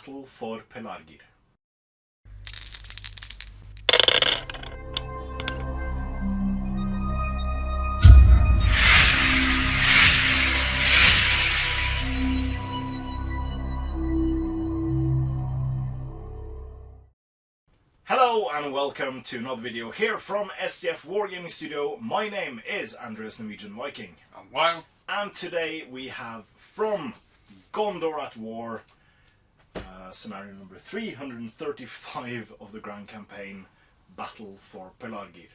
battle for Pelargir. Hello and welcome to another video here from SCF Wargaming Studio. My name is Andreas Norwegian Viking. I'm Wild. And today we have from Gondor at War, scenario number 335 of the Grand Campaign, Battle for Pelargir.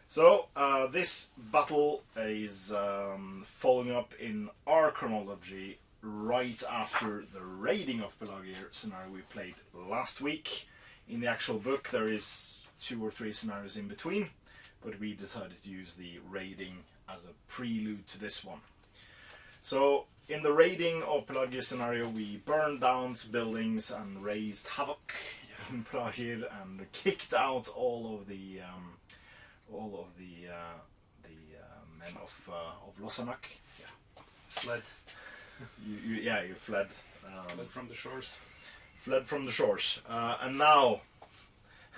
So this battle is following up in our chronology right after the raiding of Pelargir scenario we played last week. In the actual book there is 2 or 3 scenarios in between, but we decided to use the raiding as a prelude to this one. So in the raiding of Pelargir scenario we burned down buildings and raised havoc in Pelargir and kicked out all of the men of Losanak. Yeah. Fled. You fled. Fled from the shores. Fled from the shores, and now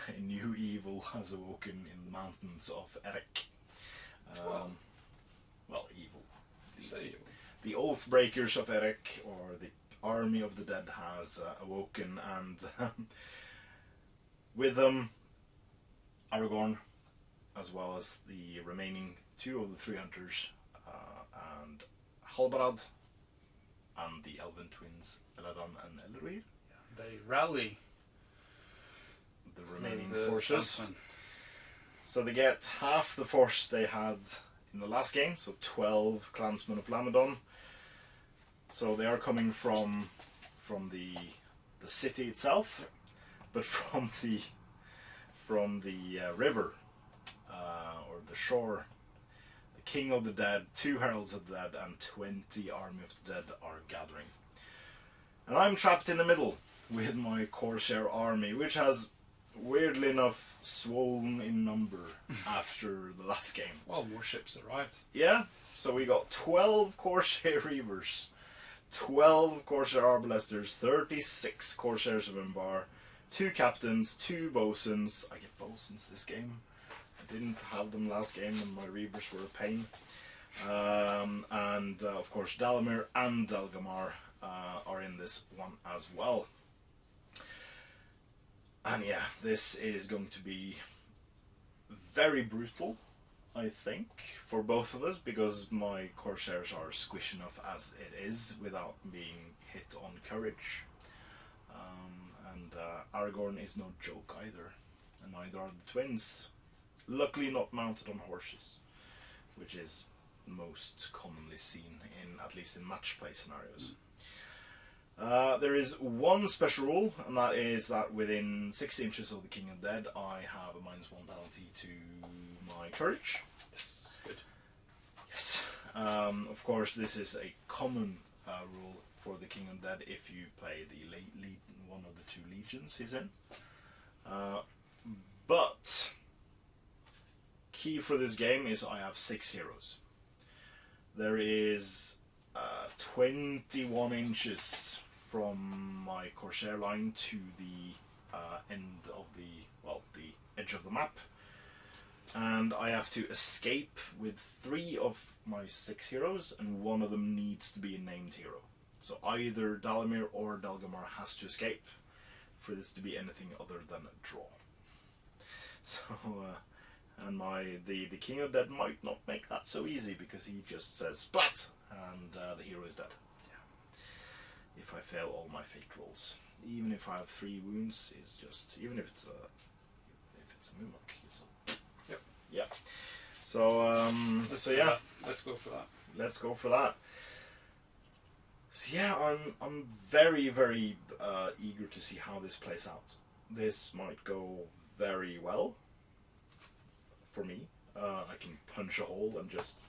a new evil has awoken in the mountains of Eric. Well, evil. The Oathbreakers of Eric, or the Army of the Dead, has awoken, and with them Aragorn, as well as the remaining 2 of the 3 hunters, and Halbarad, and the Elven twins Eladan and Elruir. They rally the remaining forces. Clansmen. So they get half the force they had in the last game, so 12 clansmen of Lamadon. So they are coming from the city itself, but from the river or the shore. The King of the Dead, 2 Heralds of the Dead, and 20 Army of the Dead are gathering. And I'm trapped in the middle with my Corsair army, which has, weirdly enough, swollen in number after the last game. Well, more ships arrived. Yeah, so we got 12 Corsair Reavers, 12 Corsair Arbalesters, 36 Corsairs of Umbar, 2 captains, 2 bosuns. I get bosuns this game. I didn't have them last game and my Reavers were a pain. And of course Dalamir and Delgamar are in this one as well. And yeah, this is going to be very brutal, I think, for both of us, because my Corsairs are squish enough as it is without being hit on courage. And Aragorn is no joke either, and neither are the twins. Luckily not mounted on horses, which is most commonly seen in, at least in match play scenarios. There is one special rule, and that is that within 6 inches of the King of the Dead I have a -1 penalty to my courage. Yes, good. Yes. Of course this is a common rule for the King of the Dead if you play the one of the 2 legions he's in. But key for this game is I have 6 heroes. There is 21 inches from my Corsair line to the end of the edge of the map, and I have to escape with 3 of my 6 heroes, and 1 of them needs to be a named hero. So either Dalamir or Delgamar has to escape for this to be anything other than a draw. So and the King of the Dead might not make that so easy, because he just says splat and the hero is dead. Yeah. If I fail all my fate rolls, even if I have 3 wounds, it's just, even if it's a Mumok, it's a, yep. Yeah. So yeah, let's go for that. Let's go for that. So yeah, I'm very eager to see how this plays out. This might go very well for me. I can punch a hole and just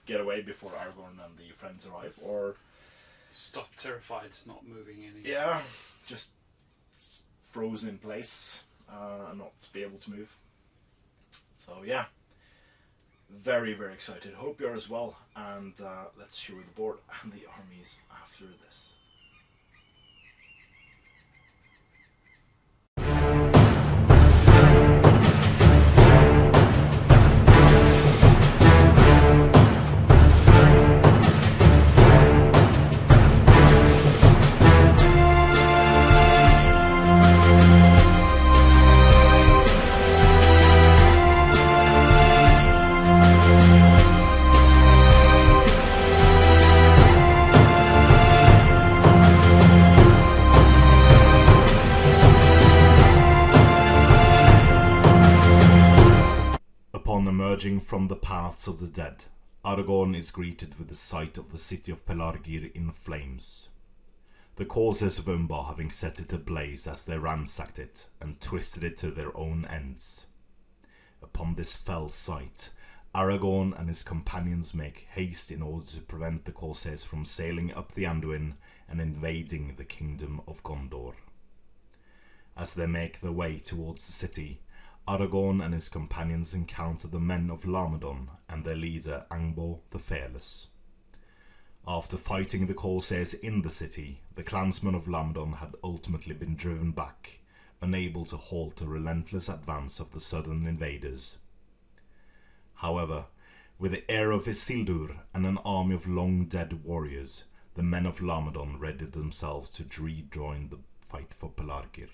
get away before Aragorn and the friends arrive, or stop terrified, not moving any. Yeah, just frozen in place and not be able to move. So yeah, very excited. Hope you're as well, and let's show you the board and the armies after this. Emerging from the paths of the dead, Aragorn is greeted with the sight of the city of Pelargir in flames. The Corsairs of Umbar having set it ablaze as they ransacked it and twisted it to their own ends. Upon this fell sight, Aragorn and his companions make haste in order to prevent the Corsairs from sailing up the Anduin and invading the kingdom of Gondor. As they make their way towards the city, Aragorn and his companions encounter the men of Lamadon and their leader Angbor the Fearless. After fighting the Corsairs in the city, the clansmen of Lamadon had ultimately been driven back, unable to halt the relentless advance of the southern invaders. However, with the heir of Isildur and an army of long-dead warriors, the men of Lamadon readied themselves to rejoin the fight for Pelargir.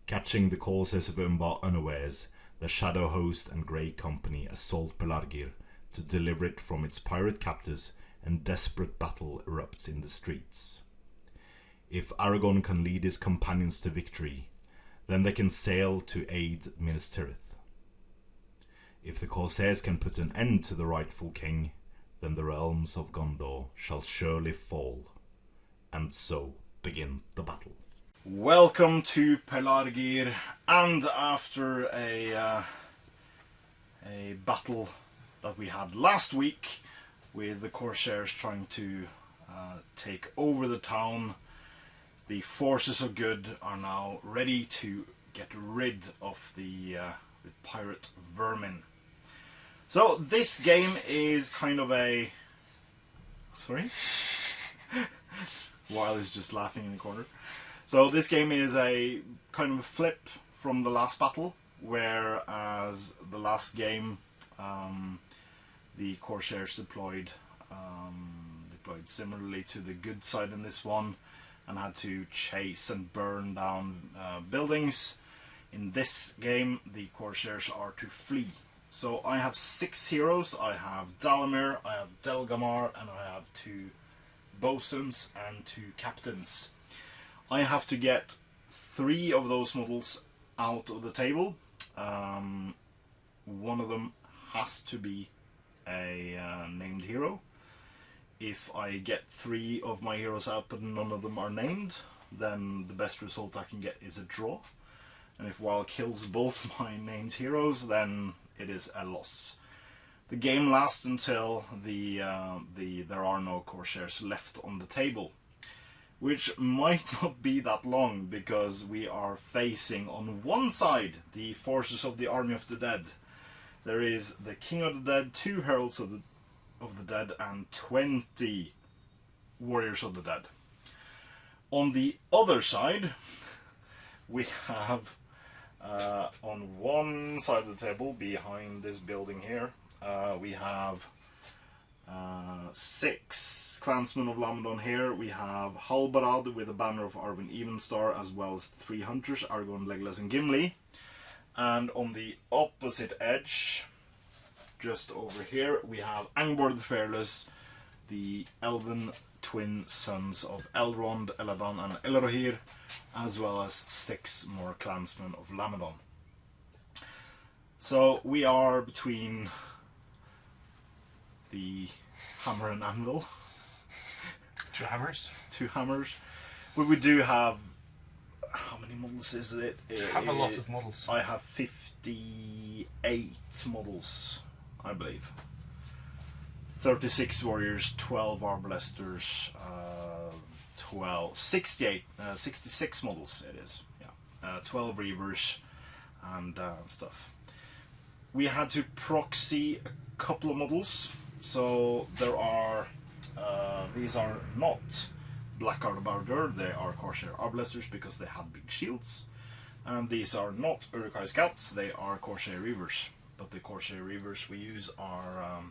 Catching the Corsairs of Umbar unawares, the Shadow Host and Grey Company assault Pelargir to deliver it from its pirate captors, and desperate battle erupts in the streets. If Aragorn can lead his companions to victory, then they can sail to aid Minas Tirith. If the Corsairs can put an end to the rightful king, then the realms of Gondor shall surely fall, and so begin the battle. Welcome to Pelargir, and after a battle that we had last week with the Corsairs trying to take over the town, the forces of good are now ready to get rid of the pirate vermin. So this game is kind of a... Sorry? Weil is just laughing in the corner. So this game is a kind of a flip from the last battle, whereas the last game the Corsairs deployed similarly to the good side in this one and had to chase and burn down buildings. In this game the Corsairs are to flee. So I have 6 heroes. I have Dalamir, I have Delgamar, and I have 2 bosuns and 2 captains. I have to get 3 of those models out of the table. One of them has to be a named hero. If I get 3 of my heroes out but none of them are named, then the best result I can get is a draw. And if Weil kills both my named heroes, then it is a loss. The game lasts until there are no Corsairs left on the table, which might not be that long, because we are facing on one side the forces of the Army of the Dead. There is the King of the Dead, 2 Heralds of the Dead, and 20 Warriors of the Dead. On the other side, we have on one side of the table, behind this building here, we have 6 clansmen of Lamadon here. We have Halbarad with a banner of Arwen Evenstar, as well as 3 hunters, Aragorn, Legolas and Gimli. And on the opposite edge, just over here, we have Angbor the Fearless, the elven twin sons of Elrond, Eladan and Elrohir, as well as 6 more clansmen of Lamadon. So we are between the hammer and anvil. 2 hammers. 2 hammers. But we do have... How many models is it? You have a lot of models. I have 58 models, I believe. 36 warriors, 12 arbalesters, 66 models it is. Yeah, 12 reavers and stuff. We had to proxy a couple of models, so there are these are not Blackguard Bardur, they are Corsair Arbalesters because they have big shields, and these are not Uruk-hai Scouts, they are Corsair Reavers. But the Corsair Reavers we use are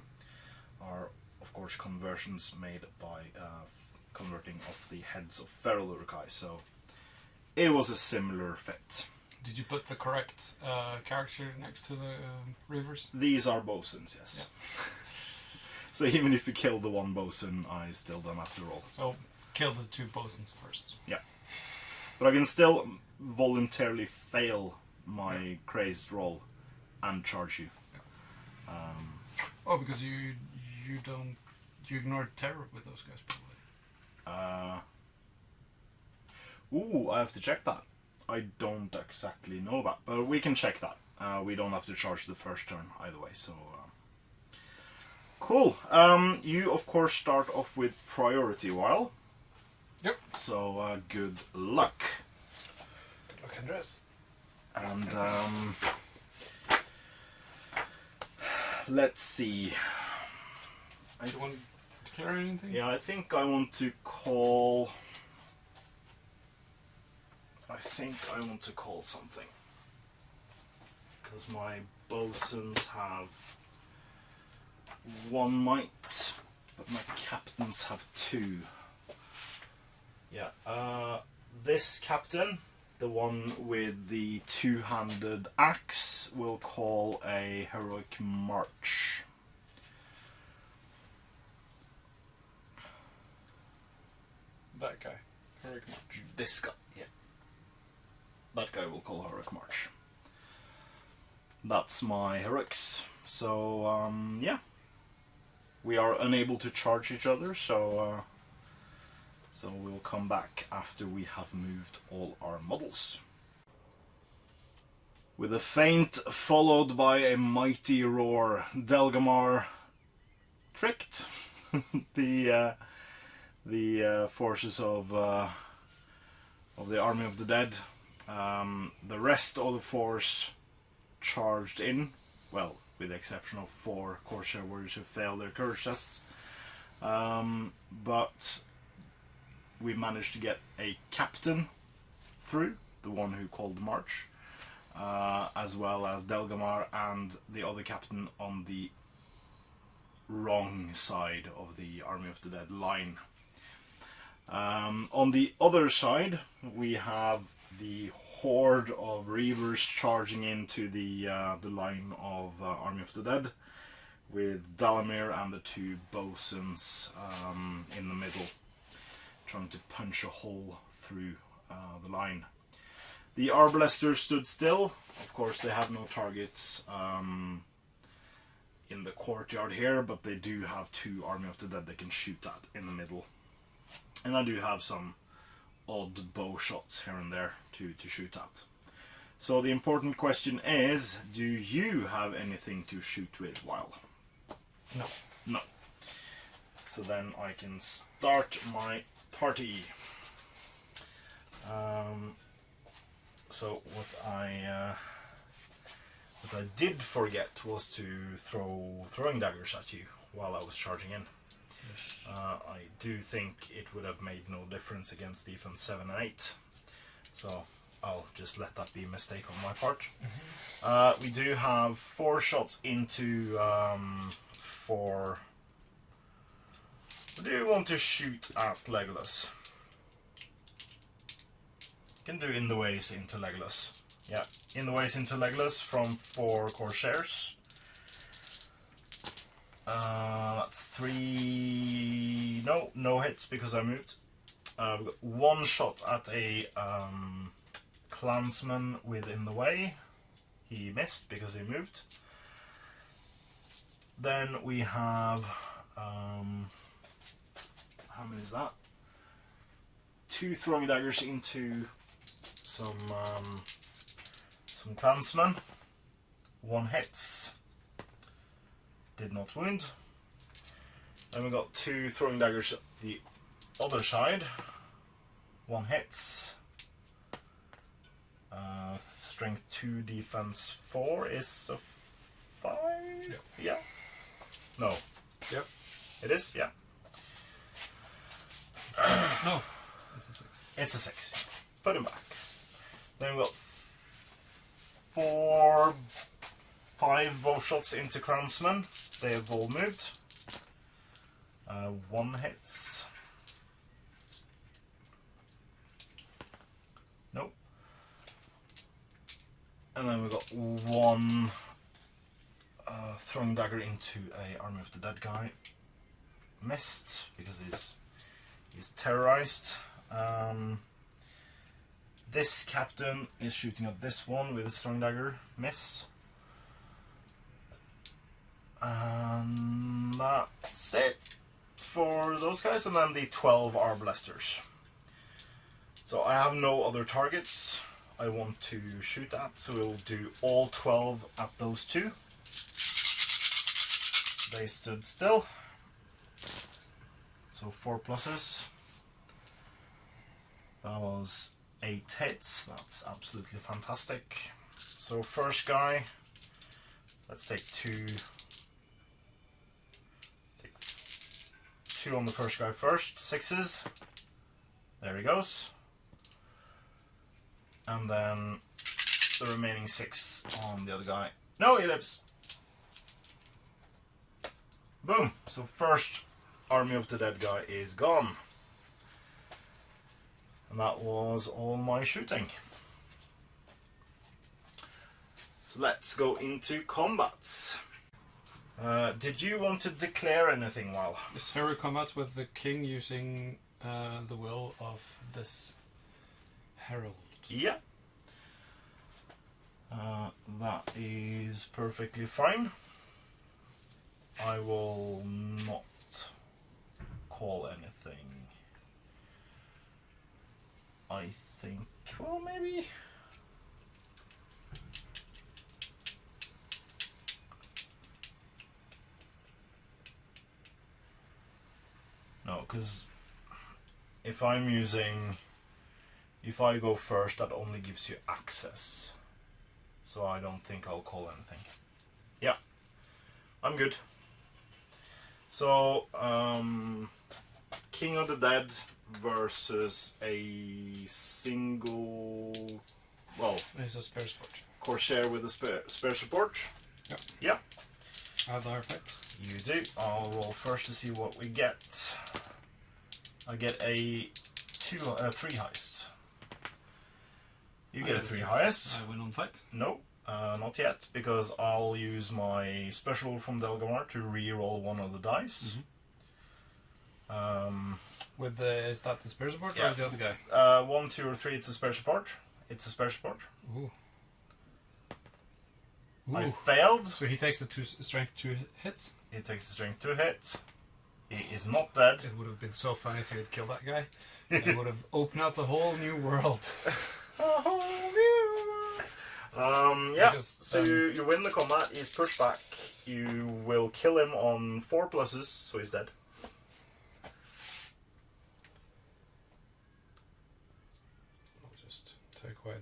of course conversions made by converting off the heads of feral Uruk-hai, so it was a similar fit. Did you put the correct character next to the Reavers? These are bosuns, yes. Yeah. So even if you kill the one bosun, I still don't have to roll. So kill the 2 bosuns first. Yeah. But I can still voluntarily fail my crazed roll and charge you. Oh, because you ignore terror with those guys probably. Ooh, I have to check that. I don't exactly know that, but we can check that. We don't have to charge the first turn either way, so... Cool. You, of course, start off with priority while. Yep. So, good luck. Good luck, Andres. And, let's see. Do you want to declare anything? Yeah, I think I want to call... something. Because my bosuns have 1 might, but my captains have 2. Yeah, this captain, the one with the 2-handed axe, will call a heroic march. That guy. Heroic march. This guy, yeah. That guy will call heroic march. That's my heroics. So, yeah. We are unable to charge each other, so we'll come back after we have moved all our models. With a feint followed by a mighty roar, Delgamar tricked the forces of the Army of the Dead. The rest of the force charged in, well, with the exception of 4 Corsair warriors who failed their courage tests. But we managed to get a captain through, the one who called the march, as well as Delgamar and the other captain on the wrong side of the Army of the Dead line. On the other side, we have the horde of Reavers charging into the line of Army of the Dead, with Dalamir and the 2 bosuns in the middle, trying to punch a hole through the line. The Arbalesters stood still. Of course, they have no targets in the courtyard here, but they do have 2 Army of the Dead they can shoot at in the middle. And I do have some odd bow shots here and there to shoot at. So the important question is, do you have anything to shoot with while? No. No. So then I can start my party. So what I did forget was to throw throwing daggers at you while I was charging in. Yes. I do think it would have made no difference against defense 7 and 8. So I'll just let that be a mistake on my part. Mm-hmm. We do have 4 shots into 4. Do you want to shoot at Legolas? Can do in the ways into Legolas. Yeah, in the ways into Legolas from 4 Corsairs. That's 3. No hits because I moved. We've got 1 shot at a clansman within the way. He missed because he moved. Then we have how many is that? 2 throwing daggers into some clansmen. 1 hits. Did not wound. Then we got 2 throwing daggers at the other side. 1 hits. Strength 2, defense 4 is a 5? Yep. Yeah. No. Yep. It is? Yeah. No. It's a 6. It's a 6. Put him back. Then we got 5 bow shots into clansmen. They have all moved. 1 hits. Nope. And then we got 1 throwing dagger into a Army of the Dead guy. Missed because he's terrorized. This captain is shooting at this one with a strong dagger. Miss. And that's it for those guys, and then the 12 Arbalesters. So I have no other targets I want to shoot at, so we'll do all 12 at those two. They stood still. So 4 pluses. That was 8 hits. That's absolutely fantastic. So first guy, let's take 2. Take 2 on the first guy first. 6s. There he goes. And then the remaining 6 on the other guy. No, he lives. Boom. So first army of the dead guy is gone. And that was all my shooting. So let's go into combats. Did you want to declare anything, Val? This hero combats with the king using the will of this herald. Yeah. That is perfectly fine. I will not call anything. I think, well, maybe. No, because if I'm using, if I go first, that only gives you access. So I don't think I'll call anything. Yeah, I'm good. So, King of the Dead versus a single, well, It's a spare support. Corsair with a spare support. Yep. Yeah. I have the effect. You do. I'll roll first to see what we get. I get a 3 highest. You get a 3 highest. I win on fight. No, not yet, because I'll use my special from Delgamar to re-roll one of the dice. With the, is that the spare support or the other guy? 1, 2, or 3. It's a spare support. It's a spare support. Ooh. I failed. So he takes a strength 2 hit. He takes a strength 2 hit. He is not dead. It would have been so funny if he had killed that guy. It would have opened up a whole new world. Yeah, Because, so you win the combat, he's pushed back, you will kill him on 4 pluses, so he's dead. I'll just take away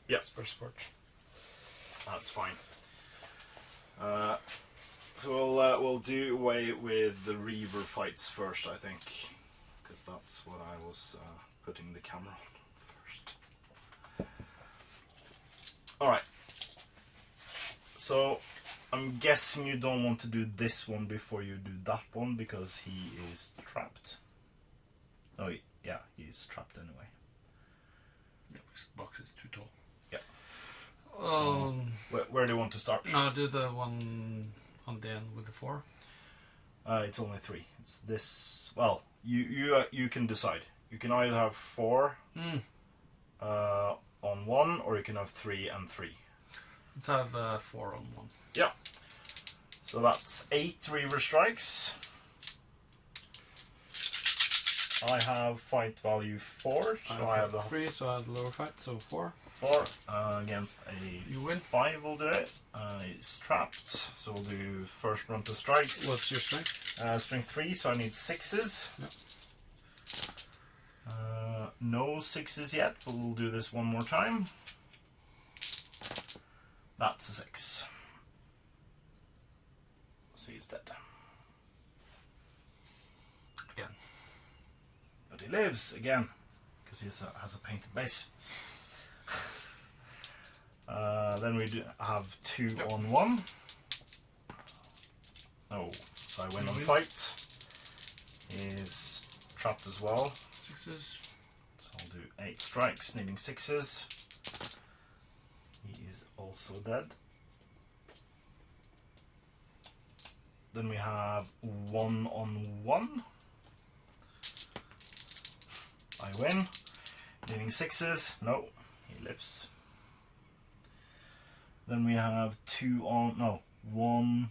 the spare support. That's fine. So we'll do away with the Reaver fights first, I think, because that's what I was putting the camera on first. Alright, so I'm guessing you don't want to do this one before you do that one, because he is trapped. Oh, yeah, he is trapped anyway. Yeah, because the box is too tall. Yeah. So, where do you want to start? No, do the one on the end with the 4. It's only 3. It's this. Well, you can decide. You can either have 4 on 1, or you can have 3 and 3. Let's have 4 on 1. Yeah. So that's 8 Reaver strikes. I have fight value 4. So I have the 3, so I have lower fight, so 4. 4 against a You win. 5 will do it. It's trapped, so we'll do first round of strikes. What's your strength? Strength 3, so I need 6s. Yep. No 6s yet, but we'll do this one more time. That's a 6. So he's dead. Again. But he lives again, because he has a painted base. Then we have 2 on 1. Oh, so I win on fight. He's trapped as well. 6s. So I'll do 8 strikes, needing 6s. He is also dead. Then we have 1 on 1. I win. Needing 6s. No, he lives. Then we have 2 on, no, 1,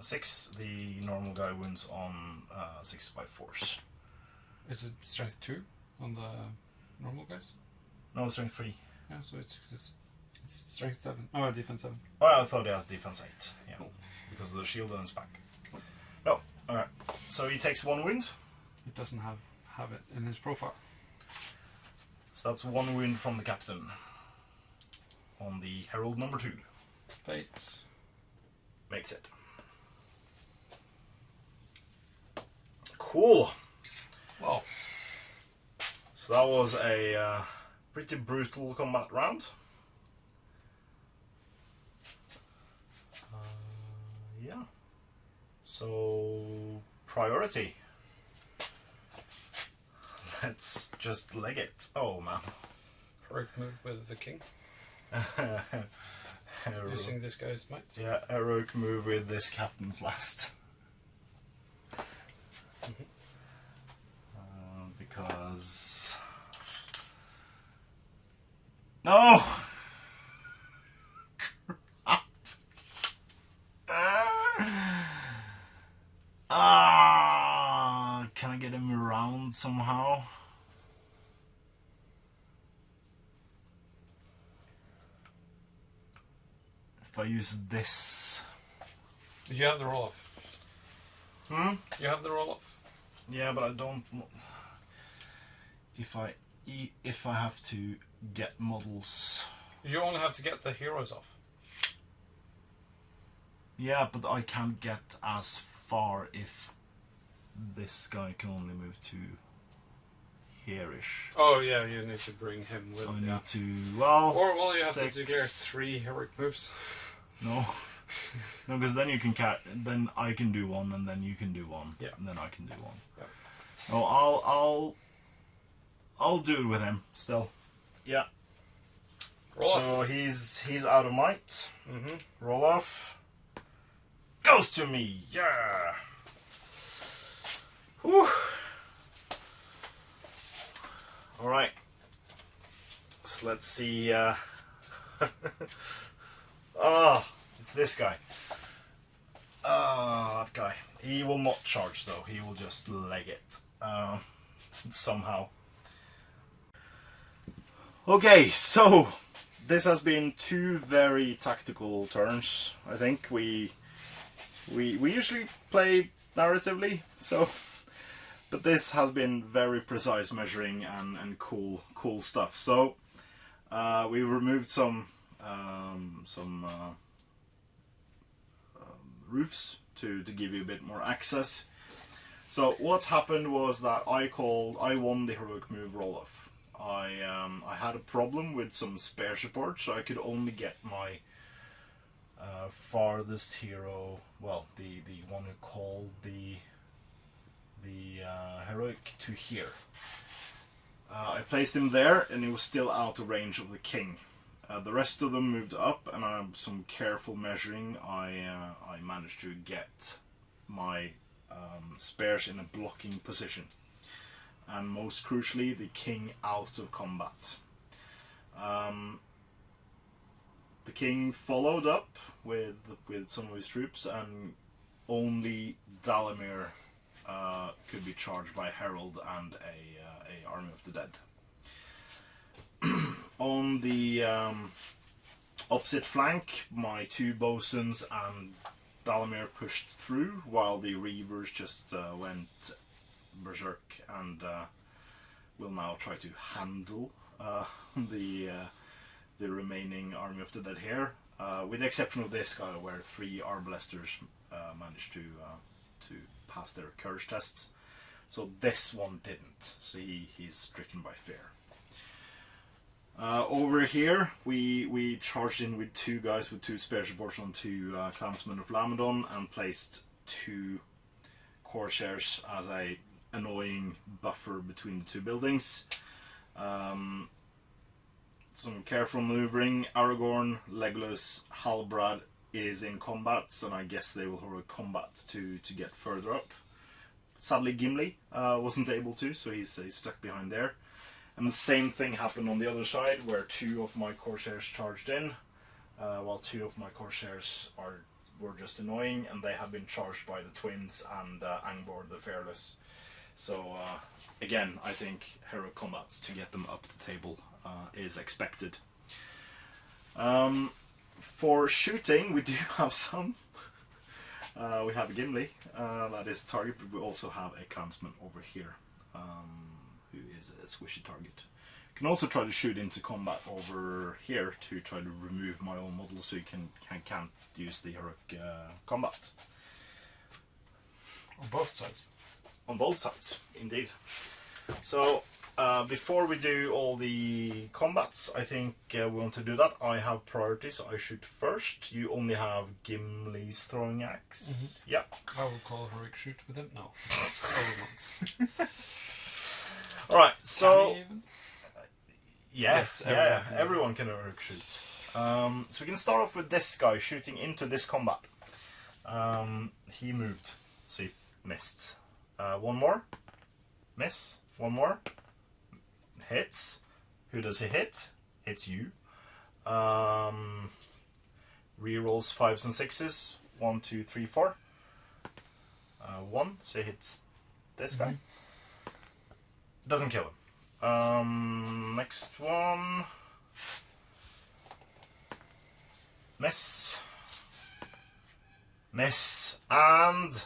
6. The normal guy wins on 6 by force. Is it strength 2 on the normal guys? No, strength 3. Yeah, so it's 6. It's strength 7. Oh, defense 7. Well, I thought he has defense 8. Yeah, because of the shield on his back. No, alright. So he takes 1 wound. It doesn't have it in his profile. So that's 1 wound from the captain. On the Herald number 2. Fate. Makes it. Cool. Wow. So that was a pretty brutal combat round. Yeah. So, priority. Let's just leg it. Oh man. Right move with the king. Using this guy's might. Yeah, heroic move with this captain's last. Because... No! Crap! Can I get him around somehow? If I use this... You have the roll off. Hmm? You have the roll off. Yeah, but I don't... If I have to get models... You only have to get the heroes off. Yeah, but I can't get as far if this guy can only move to here-ish. Oh yeah, you need to bring him with. So I yeah. need to... Well... Or well, you have 6. to get 3 heroic moves. No. No, because then you can then I can do 1, and then you can do 1. Yeah. And then I can do 1. Yeah. No, I'll do it with him still. Yeah. Roll so off. he's out of might. Mm-hmm. Roll off. Goes to me. Yeah. Whew. All right. So let's see. Oh, it's this guy. That guy. He will not charge though. He will just leg it somehow. Okay, so this has been 2 very tactical turns. I think we usually play narratively, so but this has been very precise measuring and cool stuff. So we removed some roofs to give you a bit more access. So what happened was that I won the heroic move roll off. I had a problem with some spare support, so I could only get my farthest hero, well, the one who called the heroic, to here. I placed him there, and he was still out of range of the king. The rest of them moved up, and some careful measuring, I managed to get my spares in a blocking position. And most crucially, the king out of combat. The king followed up with some of his troops, and only Dalamir could be charged by Herald and a army of the dead. On the opposite flank, my 2 bosuns and Dalamir pushed through, while the reavers just went berserk and will now try to handle the remaining army of the dead here, with the exception of this guy, where 3 arbalesters managed to pass their courage tests. So this one didn't. So he's stricken by fear. Over here, we charged in with 2 guys with 2 spare supports on 2 clansmen of Lamadon, and placed 2 Corsairs as a annoying buffer between the 2 buildings. Some careful maneuvering. Aragorn, Legolas, Halbrad is in combat, and I guess they will heroic combat to get further up. Sadly, Gimli wasn't able to, so he's stuck behind there. And the same thing happened on the other side, where 2 of my Corsairs charged in, while 2 of my Corsairs are were just annoying, and they have been charged by the twins and Angbor the Fearless. So again, I think hero combats to get them up the table is expected. For shooting, we do have some. We have a Gimli, that is target, but we also have a clansman over here, who is a squishy target. You can also try to shoot into combat over here to try to remove my own model, so you can't use the heroic combat. On both sides? On both sides, indeed. So, before we do all the combats, I think we want to do that. I have priorities, I shoot first. You only have Gimli's throwing axe. Yeah. I will call heroic shoot with him. No. Over once. Alright, so... Yes, everyone can heroic shoot. So we can start off with this guy shooting into this combat. He moved, so he missed. One more. Miss. One more. Hits. Who does he hit? Hits you. Rerolls 5s and 6s. 1, 2, 3, 4. 1, so he hits this guy. Doesn't kill him. Next one. Miss. Miss. And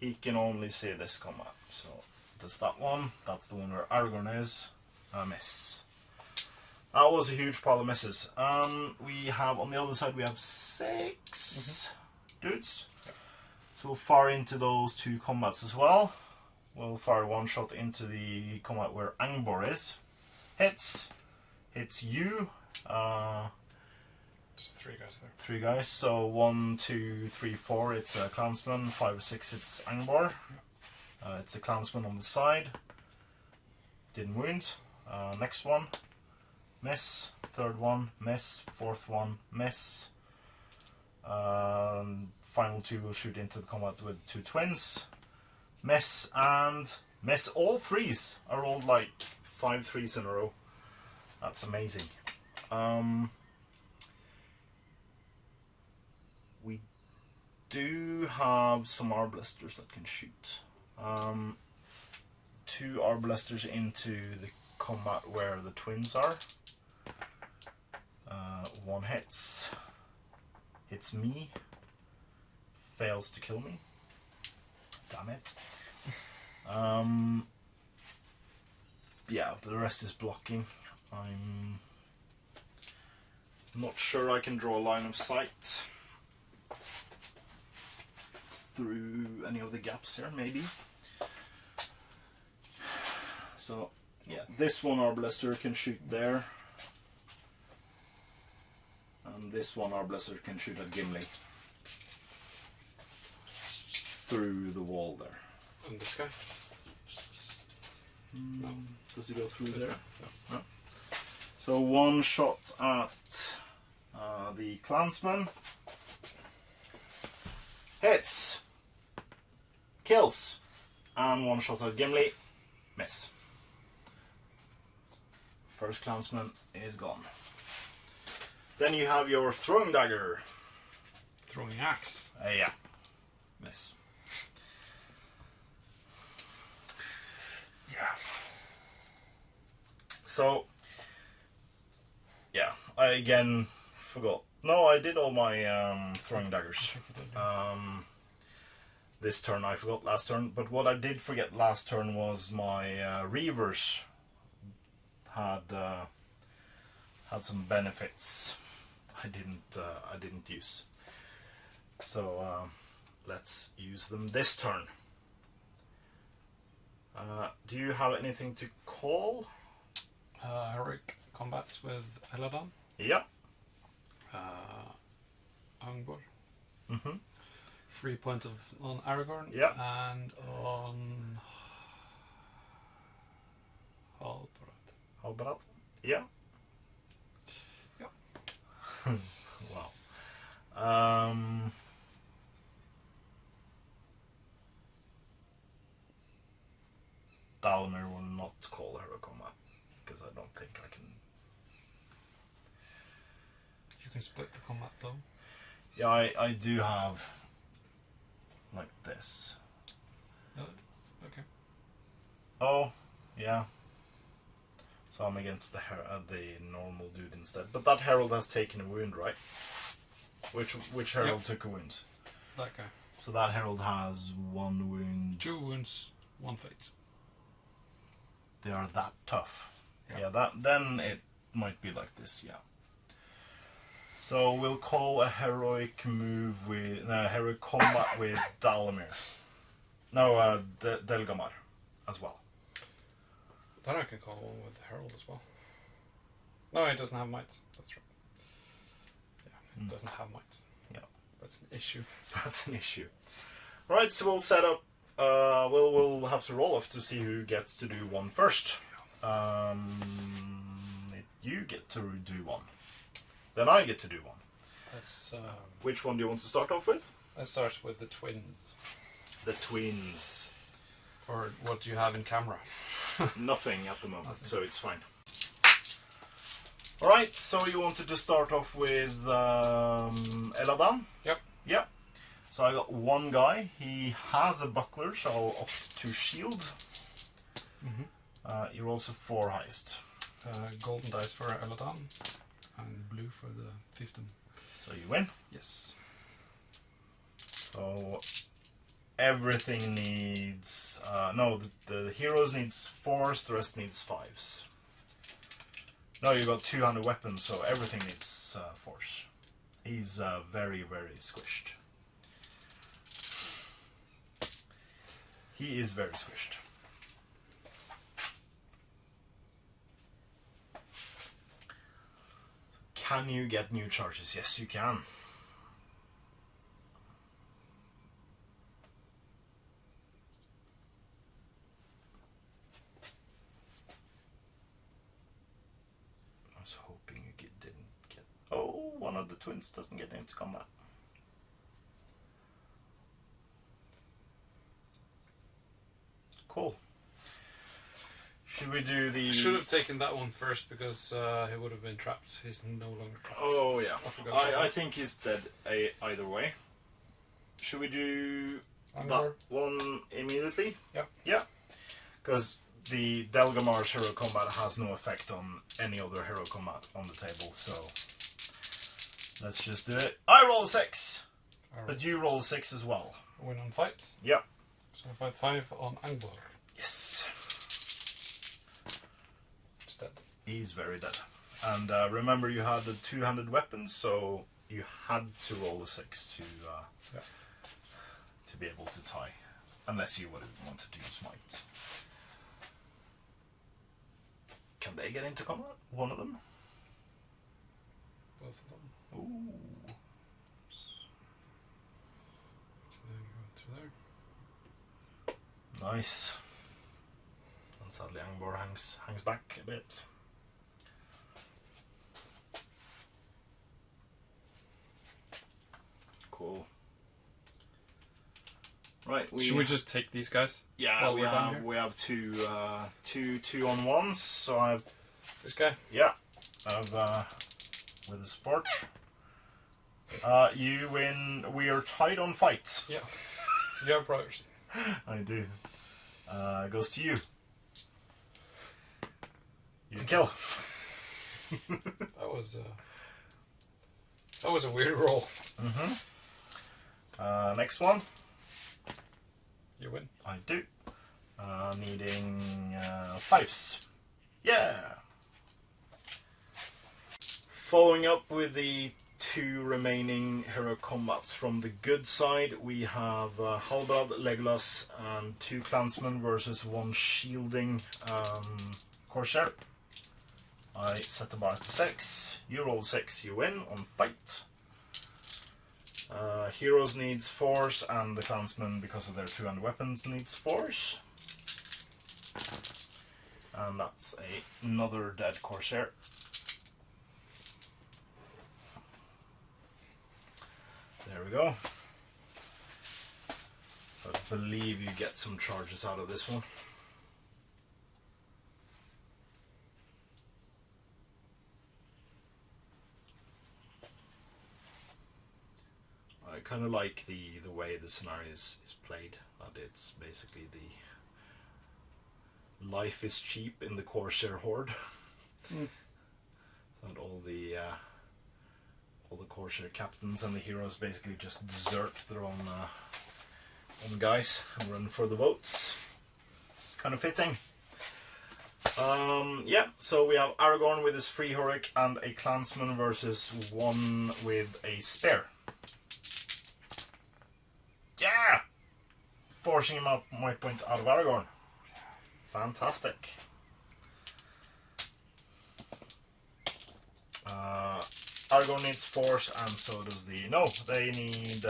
he can only see this combat. So that's that one. That's the one where Aragorn is. Miss. That was a huge pile of misses. We have on the other side, we have 6 dudes. So we'll fire into those 2 combats as well. We'll fire one shot into the combat where Angbor is. Hits. Hits you. There's 3 guys there. 3 guys. So 1, 2, 3, 4. It's a clansman. 5, 6. It's Angbor. It's the clansman on the side. Didn't wound. Next one. Miss. Third one. Miss. Fourth one. Miss. Final 2 will shoot into the combat with 2 twins. Miss and miss. All 3s. I rolled like 5 3s in a row. That's amazing. We do have some arbalesters that can shoot. 2 arbalesters into the combat where the twins are. 1 hits. Hits me. Fails to kill me. Damn it. Yeah, the rest is blocking. I'm not sure I can draw a line of sight through any of the gaps here, maybe. So, yeah, this one Arbalaster can shoot there. And this one Arbalaster can shoot at Gimli. Through the wall there. And this guy? No. Does he go through This there? guy? No. No. So 1 shot at the clansman. Hits. Kills. And 1 shot at Gimli. Miss. First clansman is gone. Then you have your throwing dagger. Throwing axe. Yeah. Miss. Yeah. So, yeah, I again forgot. No, I did all my throwing daggers. This turn I forgot last turn, but what I did forget last turn was my reavers had some benefits I didn't use. So let's use them this turn. Do you have anything to call? Heroic combats with Eladan. Yeah. Angbor. 3 points on Aragorn. Yeah. And on Halbrand. Halbrand? Yeah. Yeah. Wow. Dalmir will not call hero combat because I don't think I can. You can split the combat though. Yeah, I do have like this. Okay. Oh, yeah. So I'm against the normal dude instead. But that herald has taken a wound, right? Which herald took a wound? That guy. So that herald has 1 wound. 2 wounds, 1 fate. They are that tough. Yeah. Yeah, then it might be like this, yeah. So we'll call a heroic heroic combat with Dalamir. No, Delgamar as well. Then I can call one with the Herald as well. No, it doesn't have might. That's right. Yeah, it doesn't have might. Yeah. That's an issue. That's an issue. Right, so we'll set up. We'll have to roll off to see who gets to do one first. You get to do one. Then I get to do one. That's. Which one do you want to start off with? Let's start with the twins. The twins. Or what do you have in camera? Nothing at the moment, Nothing. so it's fine. Alright, so you wanted to start off with Eladan? Yep. Yep. So I got one guy. He has a buckler, so I'll opt to shield. He rolls a 4 highest. Golden dice for Eladan and blue for the 15. So you win. Yes. So everything needs... no, the heroes needs 4s, the rest needs 5s. No, you got 200 weapons, so everything needs 4s. He's very, very squished. He is very squished. Can you get new charges? Yes, you can. I was hoping you didn't get... Oh, one of the twins doesn't get into combat. Cool. Should we do the... Should have taken that one first because he would have been trapped. He's no longer trapped. Oh yeah, forgot I think he's dead either way. Should we do that Angor? one immediately? Yep. Yeah. Because the Delgamar's hero combat has no effect on any other hero combat on the table, so let's just do it. I roll a 6, but you roll a 6 as well. Win on fight. Yep. So fight 5 on Angor. Yes. He's dead. He's very dead. And remember, you had the 200 weapons, so you had to roll a 6 to be able to tie, unless you would wanted to use might. Can they get into combat? One of them? Both of them. Ooh. So then you go to there. Nice. And sadly Angbor hangs back a bit. Cool. Right, Should we just take these guys? Yeah, while we're down here? we have two 2-on-1s, so I have... This guy? Yeah, I have with a sport. You win. We are tied on fight. Yeah. You have brothers. I do. It goes to you. You kill. That was a weird roll. Next one. You win. I do. Needing 5s. Yeah. Following up with the 2 remaining hero combats from the good side, we have Halbrand, Legolas, and 2 clansmen versus 1 shielding Corsair. I set the bar to 6. You roll 6, you win on fight. Heroes needs 4s, and the clansmen, because of their 200 weapons, needs 4s. And that's another dead Corsair. There we go. I believe you get some charges out of this one. I kind of like the way the scenario is played. That it's basically the life is cheap in the Corsair horde. And all the Corsair captains and the heroes basically just desert their own guys and run for the votes. It's kind of fitting. Yeah, so we have Aragorn with his free heroic and a clansman versus one with a spear. Yeah! Forcing him up might point out of Aragorn. Fantastic. Aragorn needs force, and so does the... No, they need...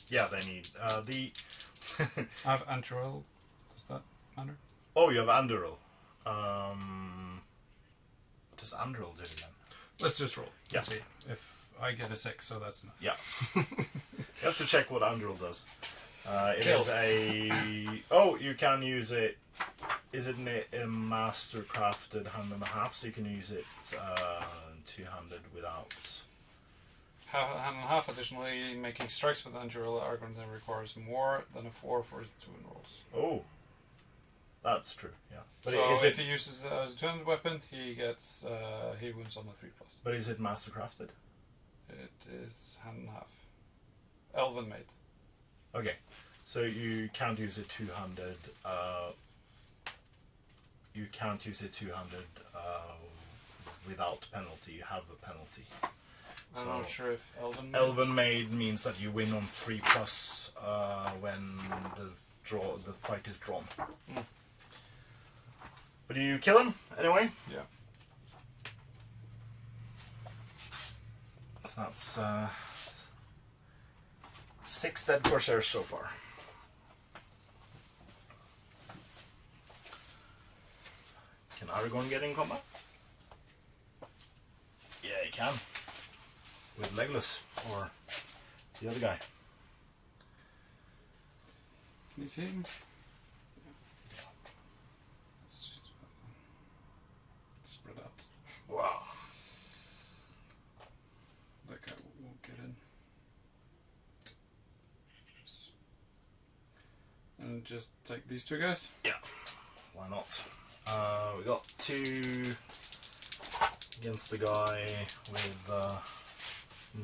yeah, they need... the... I have Anduril. Does that matter? Oh, you have Anduril. What does Anduril do then? Let's just roll. Yeah. See if I get a 6, so that's enough. Yeah. You have to check what Anduril does. It Kill. is a... Oh, you can use it... Is it a master crafted hand and a half, so you can use it two-handed without... Hand and a half. Additionally, making strikes with Anduril, Aragorn then requires more than a 4 for his 2 rolls. Oh. That's true, yeah. But So is if it... he uses it as a 2-handed weapon, he gets he wins on a 3+. But is it master crafted? It is hand and a half. Elven made. Okay. So you can't use it two-handed... you can't use it two-handed without penalty. You have a penalty. I'm not sure if Elven made. Elven made means that you win on 3+ when the fight is drawn. But you kill him anyway. Yeah. So that's 6 dead Corsairs so far. Can Aragorn get in combat? Yeah, he can. With Legolas or the other guy. Can you see him? Let's just spread out. Wow. That guy won't get in. Oops. And just take these 2 guys. Yeah. Why not? We got 2 against the guy with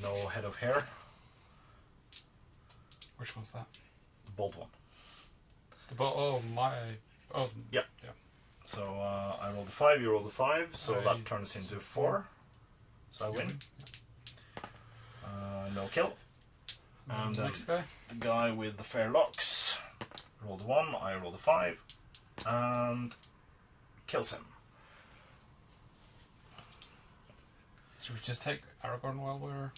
no head of hair. Which one's that? The bald one. Oh, Yeah. Yeah. So I rolled a 5, you rolled a 5, so that turns into 4. So I win. No kill. And the next guy? The guy with the fair locks rolled a 1, I rolled a 5, and kills him. Should we just take Aragorn while we're...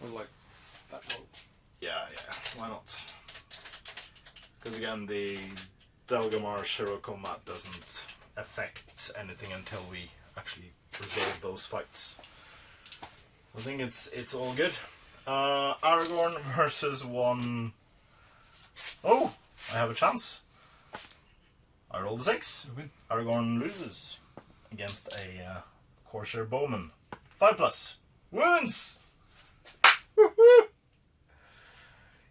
Or like that roll? Yeah, why not? Because again, the Delgamar's hero combat doesn't affect anything until we actually resolve those fights. So I think it's all good. Aragorn versus one... Oh! I have a chance. I rolled a 6. You win. Aragorn loses against a Corsair bowman. 5+. Wounds! Woohoo!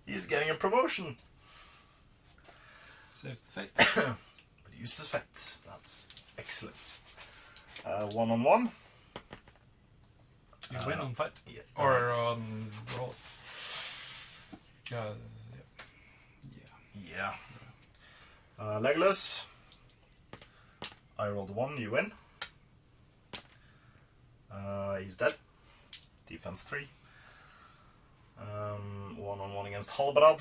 He's getting a promotion. Saves the fate. But he uses fate. That's excellent. 1-on-1. You win on fight? Yeah. Or on roll? Yeah. Yeah. Legolas. I rolled a 1, you win. He's dead. Defense 3. 1-on-1 against Halbrad.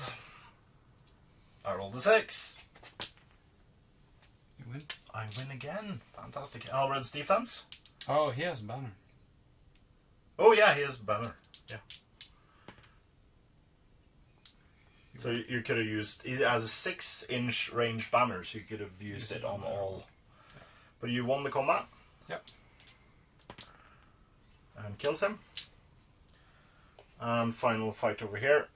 I rolled a 6. You win? I win again. Fantastic. Halbrad's defense. Oh, he has a banner. Oh yeah, he has banner. Yeah. So you could have used... He has a 6-inch range banner, so you could have used it on all. Yeah. But you won the combat. Yep. And kills him. And final fight over here.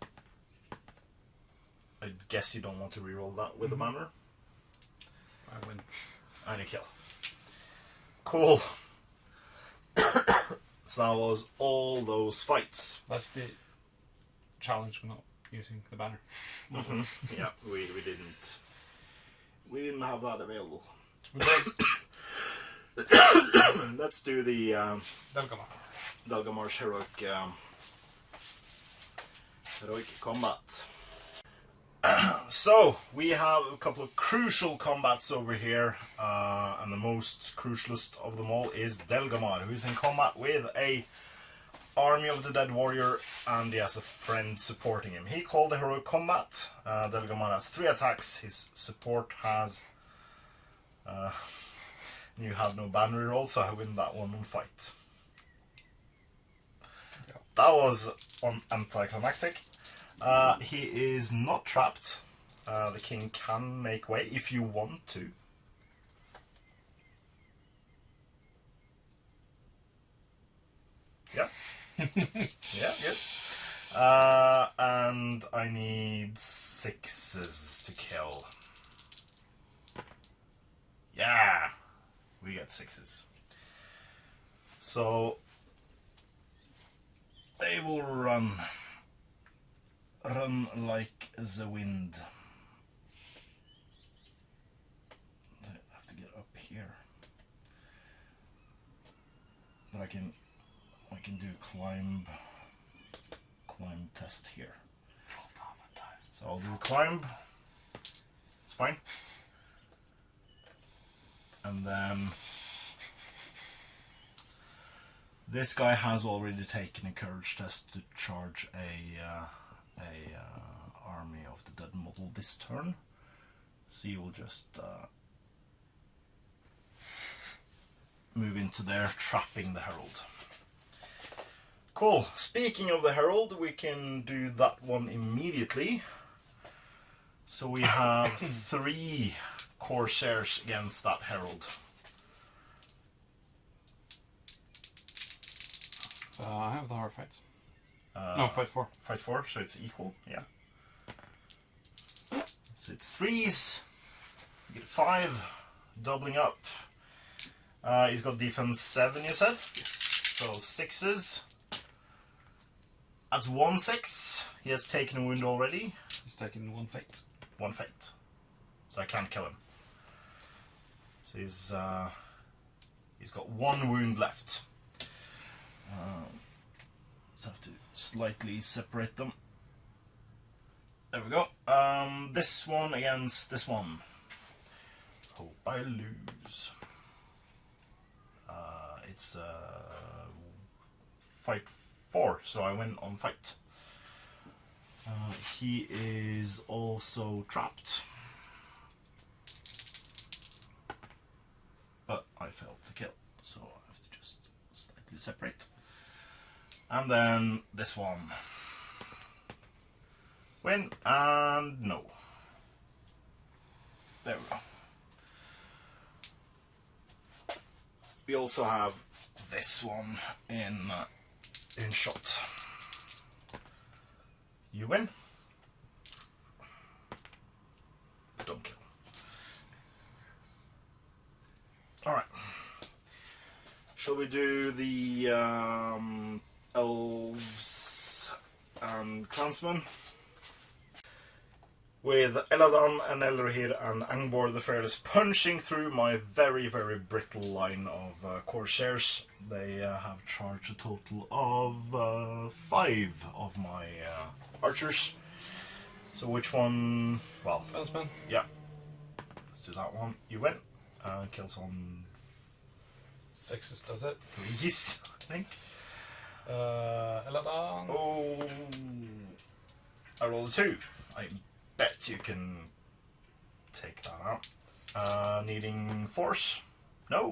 I guess you don't want to reroll that with the banner. I win. And you kill. Cool. So that was all those fights. That's the challenge for not using the banner. Yeah, we didn't have that available. Let's do the Delgamar's heroic combat. So we have a couple of crucial combats over here, and the most crucialist of them all is Delgamar, who is in combat with a army of the dead warrior, and he has a friend supporting him. He called the heroic combat. Delgamar has 3 attacks. His support has you have no banner roll, so I win that one on fight. Yeah. That was anticlimactic. He is not trapped. The king can make way if you want to. Yeah. Yeah, good. And I need 6s to kill. Yeah! We get 6s. So they will run like the wind. I have to get up here, but I can do climb test here. So I'll do climb. It's fine. And then this guy has already taken a courage test to charge a army of the dead model this turn. So you will just move into there, trapping the herald. Cool. Speaking of the herald, we can do that one immediately. So we have 3 Corsairs against that herald. I have the hard fights. No, fight 4. Fight 4, so it's equal, yeah. So it's 3s. You get 5, doubling up. He's got defense 7, you said? Yes. So 6s. That's 1 6. He has taken a wound already. He's taken 1 fate. 1 fate. So I can't kill him. So he's got 1 wound left. Just have to slightly separate them. There we go. This one against this one. Hope I lose. It's fight 4, so I win on fight. He is also trapped. But I failed to kill, so I have to just slightly separate. And then this one. Win and no. There we go. We also have this one in shot. You win. Don't kill. Alright. Shall we do the elves and clansmen? With Eladan and Elrohir and Angbor the Fearless punching through my very, very brittle line of Corsairs. They have charged a total of 5 of my archers. So which one? Well, Clansman. Yeah. Let's do that one. You win. Kills on 6s does it. 3s, I think. Eladan. Oh, I rolled a 2. I bet you can take that out. Needing force? No.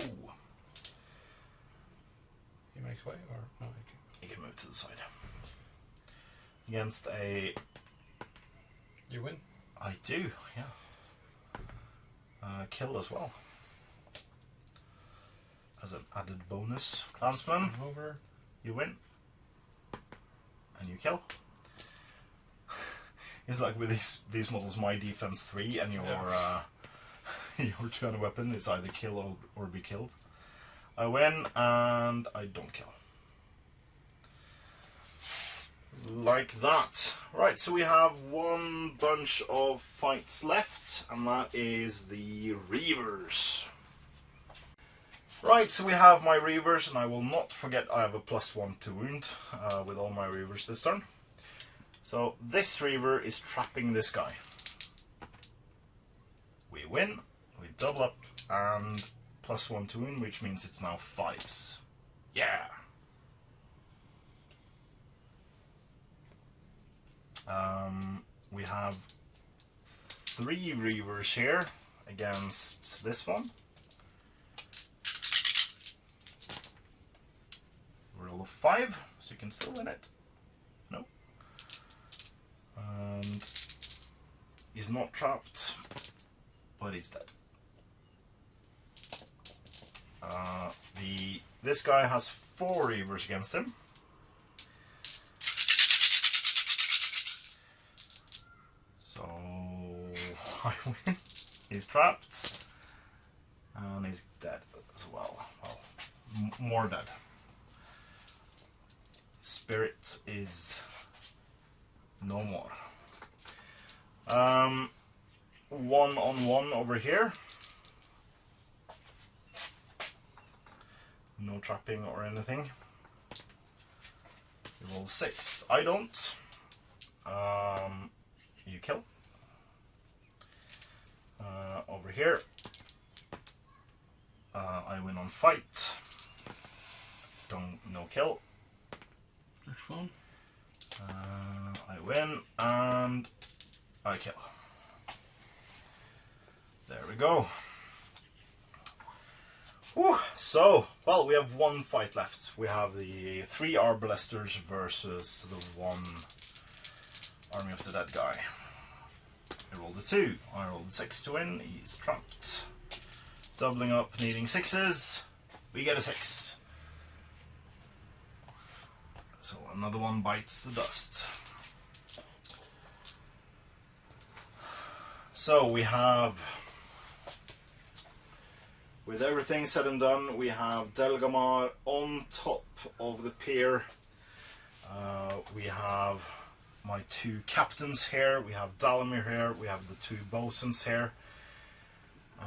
He makes way, or no? You can move to the side. Against a... You win. I do, yeah. Kill as well. As an added bonus. Clansman, Over. you win. And you kill. It's like with these models, my defense 3 and your your turn weapon is either kill or be killed. I win and I don't kill. Like that. Right, so we have one bunch of fights left, and that is the Reavers. Right, so we have my Reavers, and I will not forget I have a +1 to wound with all my Reavers this turn. So this Reaver is trapping this guy. We win, we double up, and +1 to wound, which means it's now 5s. Yeah! We have 3 Reavers here against this one. Roll of 5, so you can still win it. No. And he's not trapped, but he's dead. This guy has 4 Reavers against him. So I win. He's trapped, and he's dead as well. Well, more dead. Spirit is no more. 1-on-1 over here. No trapping or anything. You roll 6. I don't. You kill. Over here. I win on fight. No kill. Next one. I win and I kill. There we go. Whew. So, well, we have 1 fight left. We have the 3 Arbalesters versus the 1 Army of the Dead guy. I rolled a 2. I rolled a 6 to win. He's trapped. Doubling up, needing 6s. We get a 6. So another one bites the dust. So we have, with everything said and done, we have Delgamar on top of the pier. We have my 2 captains here. We have Dalamir here. We have the 2 bosuns here.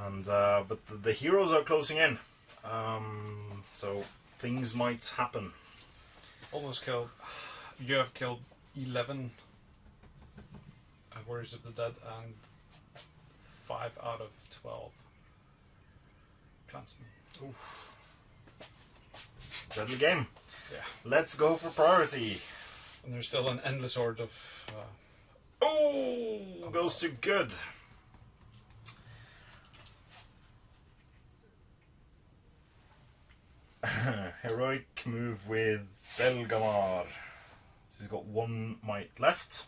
And but the heroes are closing in. So things might happen. Almost killed. You have killed 11 Warriors of the Dead and 5 out of 12 Transmen. Oof. Deadly game. Yeah. Let's go for priority. And there's still an endless horde of... Oh! Goes to good. Heroic move with Delgamar. So he's got 1 might left.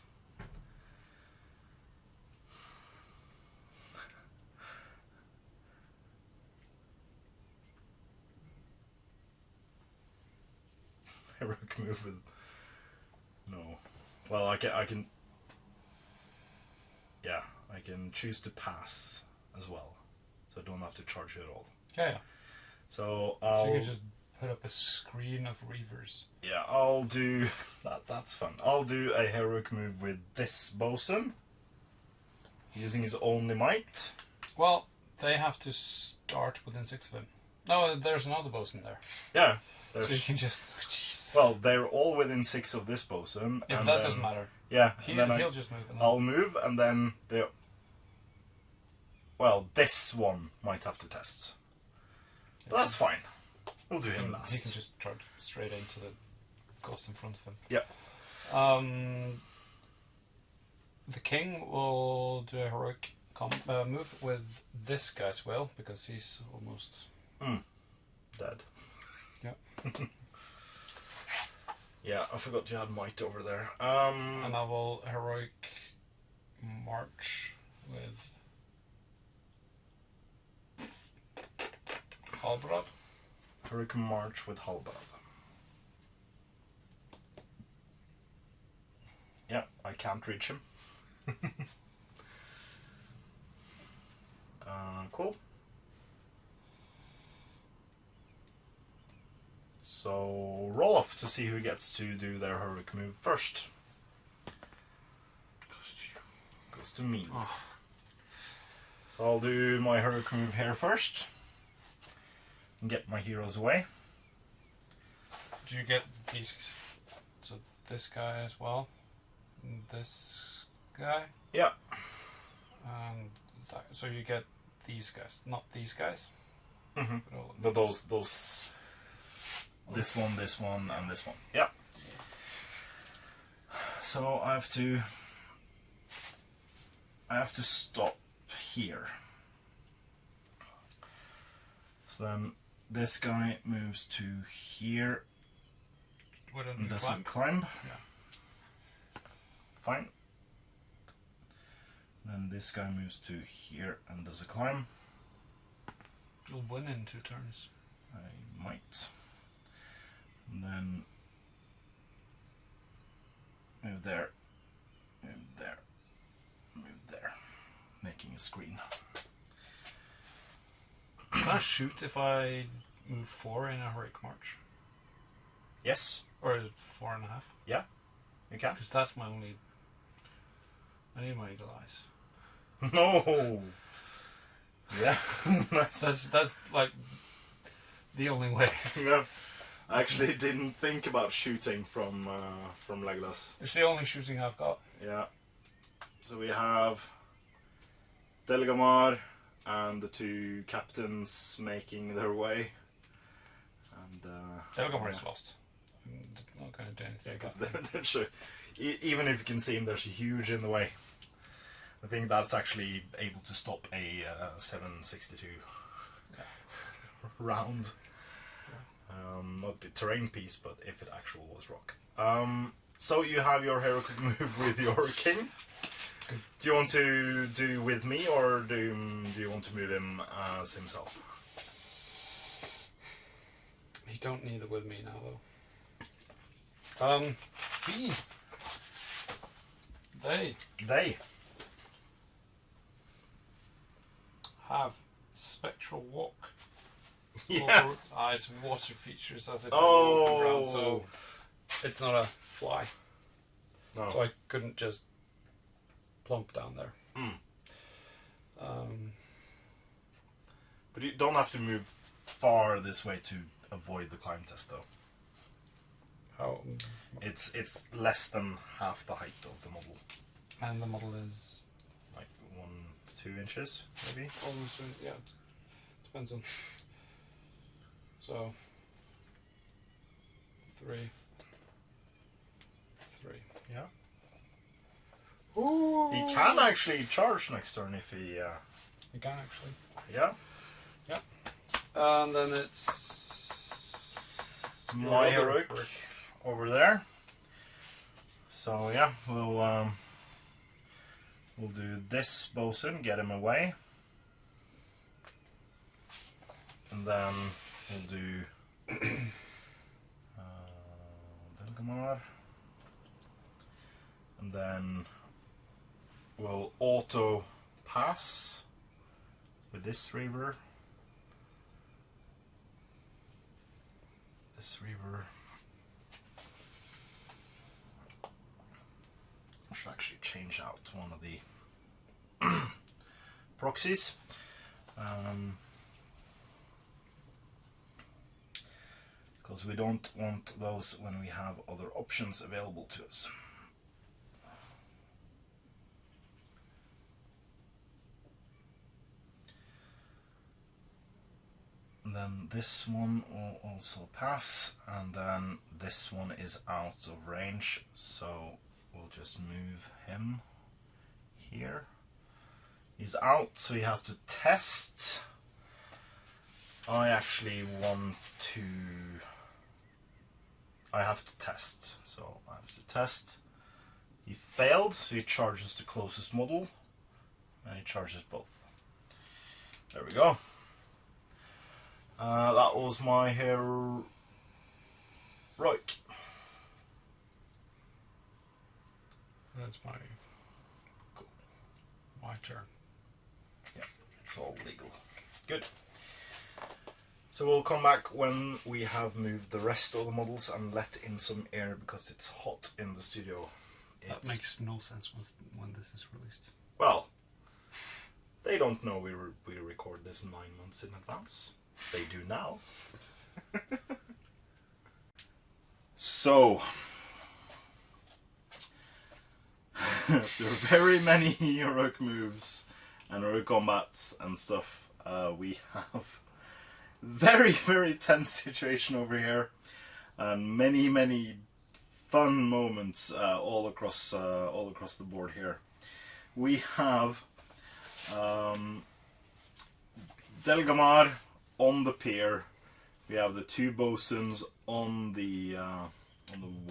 Heroic move with... No. Well, I can... Yeah, I can choose to pass as well. So I don't have to charge you at all. Yeah. So So you can just put up a screen of Reavers. Yeah, I'll do that. That's fun. I'll do a heroic move with this bosun, using his only might. Well, they have to start within 6 of him. No, there's another bosun there. Yeah. So you can just... Jeez. Well, they're all within 6 of this bosun. Yeah, and that then, doesn't matter. Yeah. He'll just move. And then... I'll move, and then they... Well, this one might have to test. But that's fine. We'll do him last. He can just charge straight into the ghost in front of him. Yeah. The king will do a heroic move with this guy as well, because he's almost dead. Yeah. Yeah, I forgot you had might over there. And I will heroic march with Halbrad. Heroic march with Halbrad. Yeah, I can't reach him. Cool. So roll off to see who gets to do their heroic move first. goes to me. Oh. So I'll do my heroic move here first. And get my heroes away. Did you get these? So this guy as well? And this guy? Yeah. And that, so you get these guys, not these guys? Mm-hmm. But those... This one, and this one. Yeah. So I have to stop here. So then this guy moves to here and does a climb. Yeah. Fine. Then this guy moves to here and does a climb. You'll win in 2 turns. I might. And then move there, move there, move there, making a screen. Can I shoot if I move 4 in a heroic march? Yes. Or is it 4.5? Yeah, you can. Because that's my only... I need my eagle eyes. No! Yeah, nice. That's like the only way. Yeah. I actually didn't think about shooting from Legolas. It's the only shooting I've got. Yeah. So we have Delgamar and the 2 captains making their way. And Delgamar is lost. I'm not going to do anything. Because they're sure, even if you can see him, they're huge in the way. I think that's actually able to stop a 762 round. Not the terrain piece, but if it actually was rock. So you have your heroic move with your king. Good. Do you want to do with me, or do you want to move him as himself? You don't need it with me now, though. They have spectral walk. Yeah. Eyes water features as if they were walking around, Oh. so it's not a fly. No. So I couldn't just plump down there. But you don't have to move far this way to avoid the climb test, though. How? It's less than half the height of the model. And the model is Like 1-2 inches, maybe. almost, yeah, it depends on. So 3. Yeah. Ooh. He can actually charge next turn if he. You can actually. Yeah. And then it's My heroic over there. So yeah, we'll do this bosun, get him away, and then we'll do Delgamar, and then we'll auto pass with this reaver. This reaver. I should actually change out one of the proxies. Because we don't want those when we have other options available to us. And then this one will also pass, and then this one is out of range, so we'll just move him here. He's out, so he has to test. I actually want to... I have to test, so I have to test. He failed, so he charges the closest model, and he charges both. There we go. That was my heroic. That's my turn. Yeah, it's all legal. Good. So we'll come back when we have moved the rest of the models and let in some air because it's hot in the studio. That makes no sense when this is released. Well, they don't know we record this 9 months in advance. They do now. So, after very many heroic moves and heroic combats and stuff, we have very, very tense situation over here, and many fun moments all across the board here. We have Delgamar on the pier. We have the two bosuns on the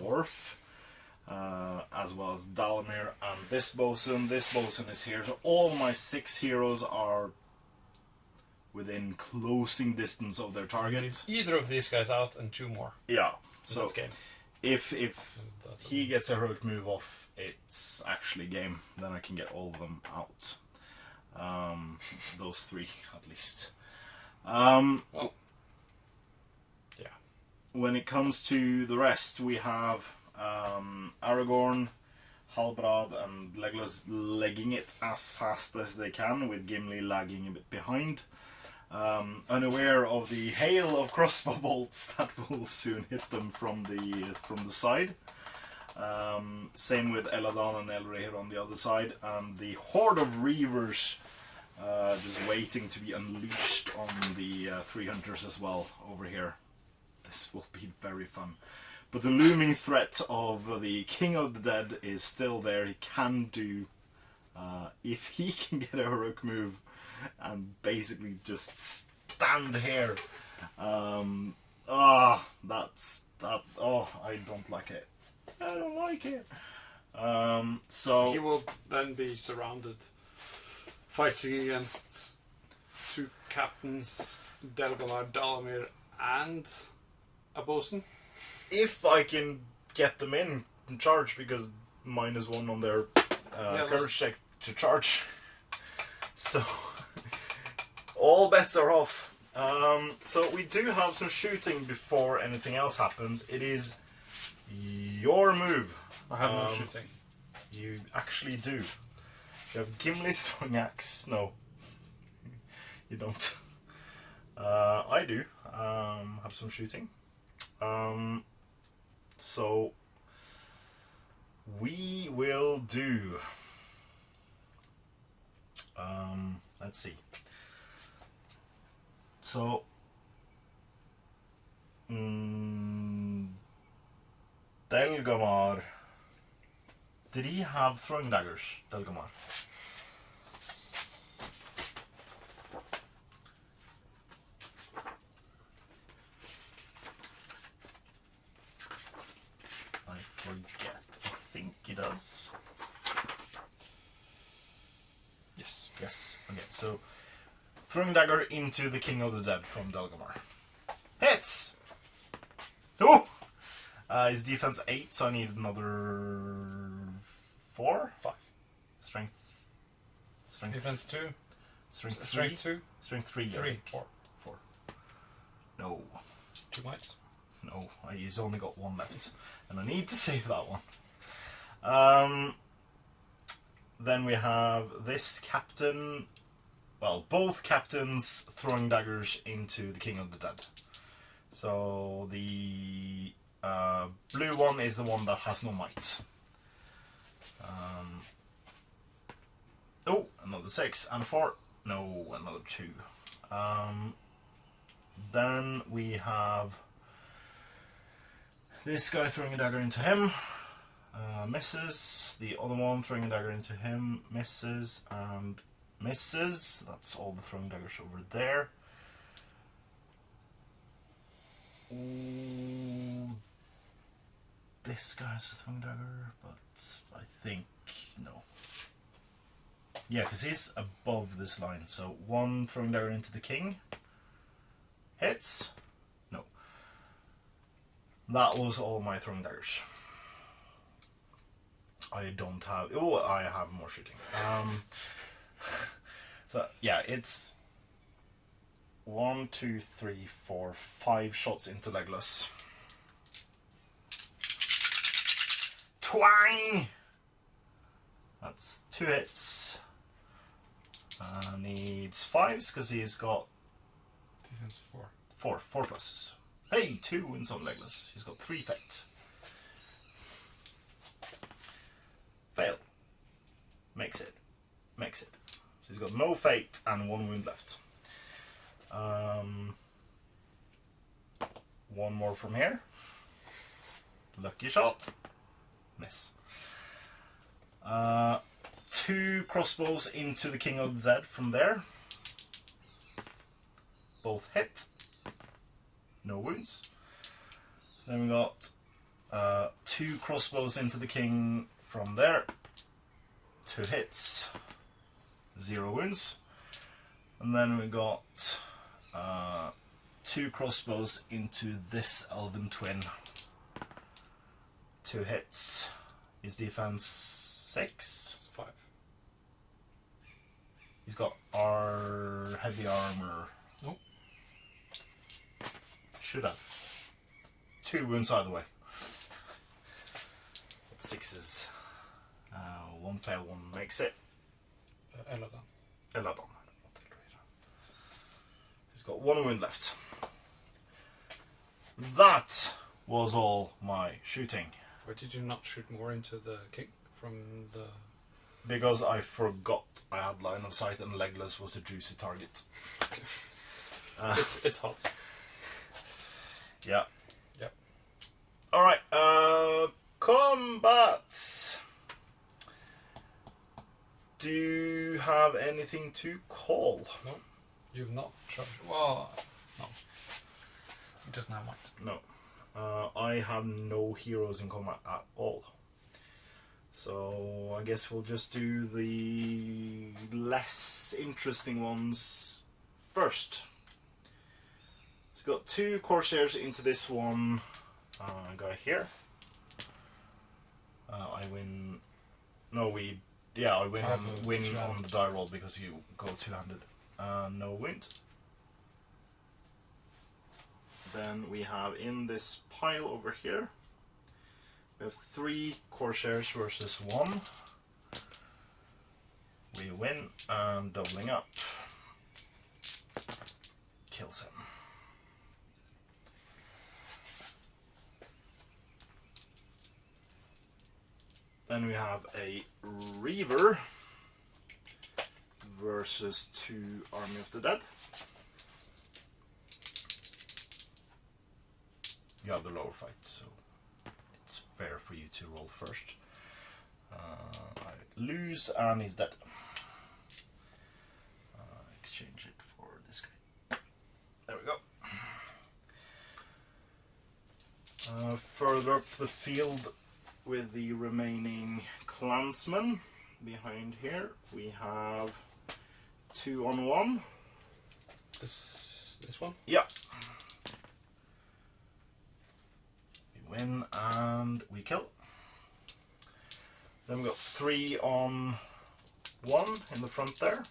wharf, as well as Dalamir and this bosun. This bosun is here. So all my 6 heroes are within closing distance of their target. Either of these guys out and 2 more. Yeah. So that's game. if he gets a heroic move off, it's actually game. Then I can get all of them out. Those 3 at least. Oh. Yeah. When it comes to the rest, we have Aragorn, Halbrand, and Legolas legging it as fast as they can, with Gimli lagging a bit behind. Unaware of the hail of crossbow bolts that will soon hit them from the side. Same with Eladan and Elrihir on the other side, and the horde of reavers just waiting to be unleashed on the 3 hunters as well over here. This will be very fun. But the looming threat of the King of the Dead is still there. He can do, if he can get a heroic move and basically just stand here. I don't like it. I don't like it. So he will then be surrounded, fighting against 2 captains, Delgamar, Dalamir, and a bosun. If I can get them in charge, because -1 on their courage check to charge. So all bets are off. So we do have some shooting before anything else happens. It is your move. I have no shooting. You actually do. You have Gimli's throwing axe. No, you don't. I do have some shooting. So we will do. Let's see. So Delgamar. Did he have throwing daggers, Delgamar? I forget. I think he does. Yes. Yes. Okay, so throwing dagger into the King of the Dead from Delgamar. Hits! Ooh! His defense 8, so I need another 4? 5. Strength. Defense 2. Strength 3. Strength 2. Strength 3. 3. 4. No. 2 mites. No, he's only got 1 left. And I need to save that one. Then we have this captain. Well, both captains throwing daggers into the King of the Dead. So the blue one is the one that has no might. Oh, another 6 and a 4. No, another 2. Then we have this guy throwing a dagger into him. Misses. The other one throwing a dagger into him. Misses and misses. That's all the throwing daggers over there. Ooh, this guy's a throwing dagger, but I think no. Yeah, because he's above this line. So 1 throwing dagger into the king. Hits. No. That was all my throwing daggers. I don't have... Oh, I have more shooting. So, yeah, it's 1, 2, 3, 4, 5 shots into Legolas. Twang! That's 2 hits. Needs 5s because he's got Defense 4. 4 pluses. Hey, 2 wounds on Legolas. He's got 3 fate. Fail. Makes it. So he's got no fate and 1 wound left. 1 more from here. Lucky shot. Miss. 2 crossbows into the King of the Dead from there. Both hit. No wounds. Then we got 2 crossbows into the King from there. 2 hits. 0 wounds. And then we got 2 crossbows into this Elven Twin. 2 hits. His defense 6. 5. He's got our heavy armor. Nope. Should have. 2 wounds either way. 6s. 1 fail, 1 makes it. Eladon. He's got 1 wound left. That was all my shooting. Why did you not shoot more into the king from the... Because I forgot I had line of sight and Legolas was a juicy target. Okay. It's hot. Yeah. Yep. Alright, combat! Do you have anything to call? No. You've not charged... Well, no. He doesn't have might. No. I have no heroes in combat at all. So I guess we'll just do the less interesting ones first. So got 2 Corsairs into this one guy here. I win. No, we. Yeah, I win on the die roll because you go 2-handed. No wound. Then we have in this pile over here, we have 3 Corsairs versus 1. We win and doubling up kills him. Then we have a Reaver versus 2 Army of the Dead. You have the lower fight, so it's fair for you to roll first. I lose and he's dead. Exchange it for this guy. There we go. Further up the field with the remaining clansmen behind here, we have 2-on-1. This one? Yeah. Win and we kill. Then we've got 3-on-1 in the front there.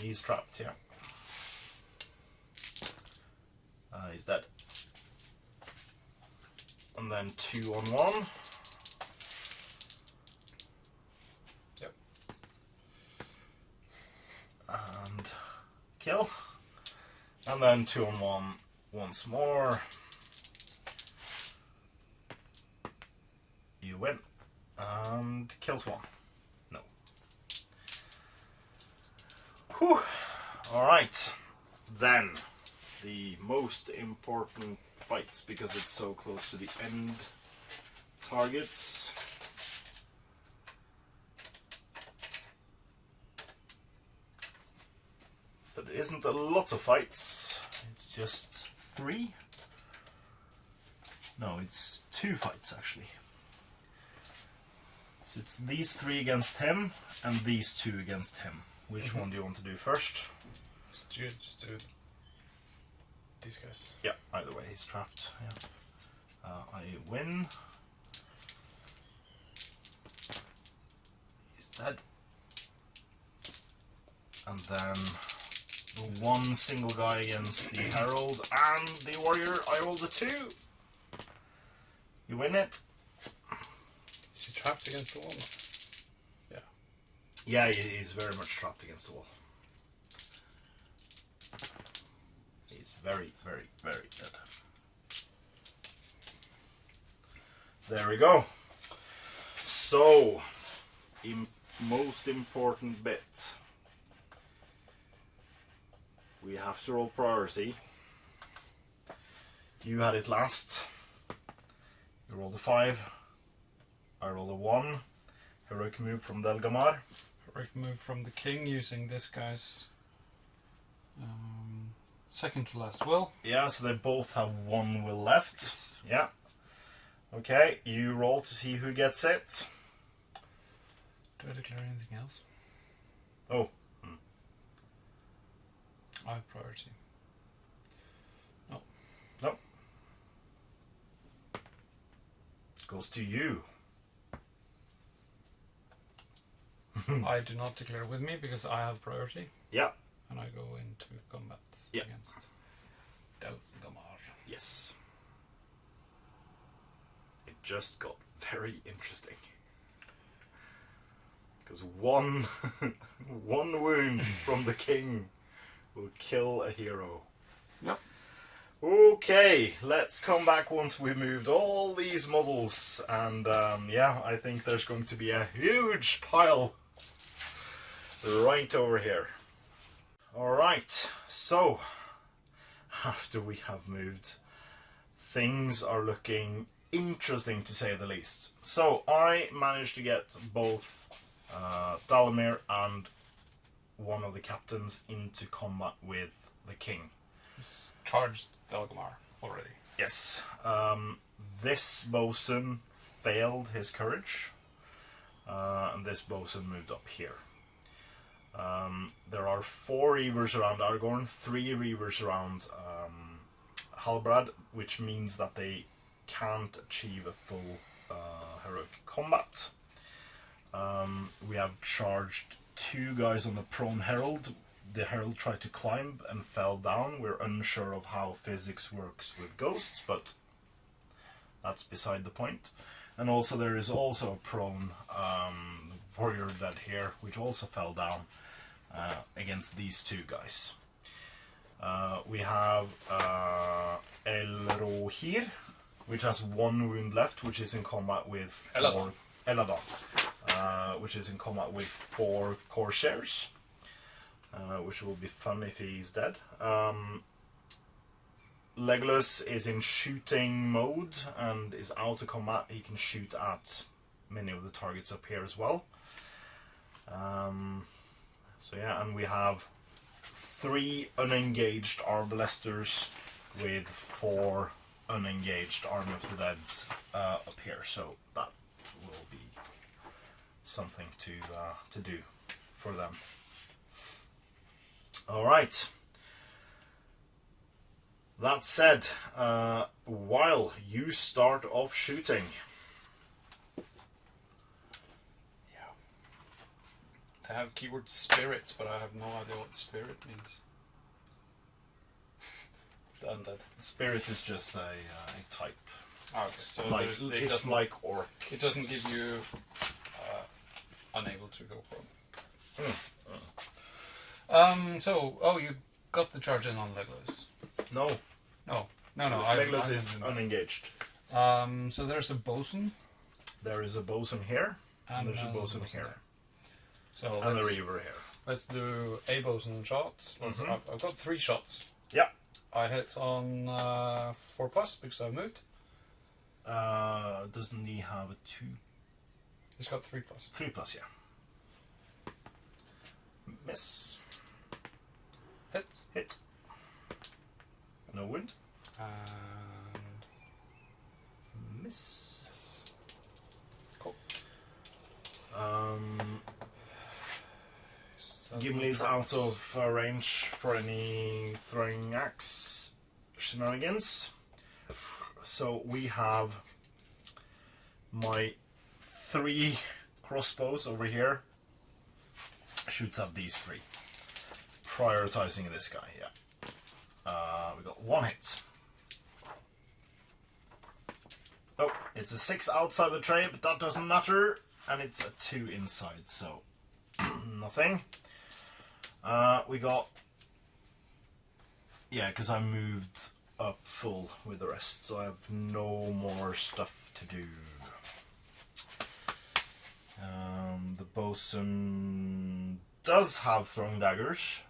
He's trapped, yeah. He's dead. And then 2-on-1. Yep. And kill. And then 2-on-1 once more. You win. And kills 1. No. Whew. Alright. Then the most important fights, because it's so close to the end targets. But it isn't a lot of fights, it's just 3. No, it's 2 fights actually. So it's these 3 against him and these 2 against him. Which one do you want to do first? Just do these guys. Yeah, either way, he's trapped. Yeah. I win. He's dead. And then the 1 single guy against the Herald and the Warrior. I rolled a 2. You win it. trapped against the wall. Yeah. Yeah, he's very much trapped against the wall. He's very, very, very dead. There we go. So, most important bit. We have to roll priority. You had it last. You rolled a 5. I rolled a 1. Heroic move from Delgamar. Heroic move from the king using this guy's second to last will. Yeah, so they both have 1 will left. Yes. Yeah. Okay, you roll to see who gets it. Do I declare anything else? Oh. I have priority. No. No. Goes to you. I do not declare with me because I have priority. Yeah. And I go into combat against Delgamar. Yes. It just got very interesting. Because one wound from the king will kill a hero. Yep. Okay, let's come back once we've moved all these models. And yeah, I think there's going to be a huge pile right over here. Alright, so after we have moved, things are looking interesting to say the least. So I managed to get both Dalamir and one of the captains into combat with the king. He's charged Delgamar already. Yes. This bosun failed his courage, and this bosun moved up here. There are 4 reavers around Aragorn, 3 reavers around Halbrad, which means that they can't achieve a full heroic combat. We have charged 2 guys on the prone herald. The herald tried to climb and fell down. We're unsure of how physics works with ghosts, but that's beside the point. And also there is also a prone warrior dead here, which also fell down against these 2 guys. We have Elrohir, which has 1 wound left, which is in combat with Eladan, which is in combat with 4 Corsairs, which will be fun if he's dead. Legolas is in shooting mode and is out of combat. He can shoot at many of the targets up here as well. So yeah, and we have 3 unengaged Arbalesters with 4 unengaged Army of the Dead up here. So that will be something to do for them. All right. That said, while you start off shooting. Yeah. They have keyword spirit, but I have no idea what spirit means. The undead. Spirit is just a type. Okay, so like, it's like orc. It doesn't give you unable to go prone. So, you got the charge in on Legolas. No. No. Legolas is unengaged. So there's a bosun. There is a bosun here, and there's a bosun here. There. So and a reaver here. Let's do a bosun shot. I've got 3 shots. Yeah. I hit on 4+ because I've moved. Doesn't he have a 2? He's got 3+. 3+, yeah. Miss. Hit. No wound. And miss. Cool. Gimli's out of range for any throwing axe shenanigans. So we have my 3 crossbows over here. Shoots at these 3. Prioritizing this guy, yeah. We got 1 hit. Oh, it's a 6 outside the tray, but that doesn't matter. and it's a 2 inside, so nothing. We got, yeah, because I moved up full with the rest, so I have no more stuff to do. The bosun does have throwing daggers,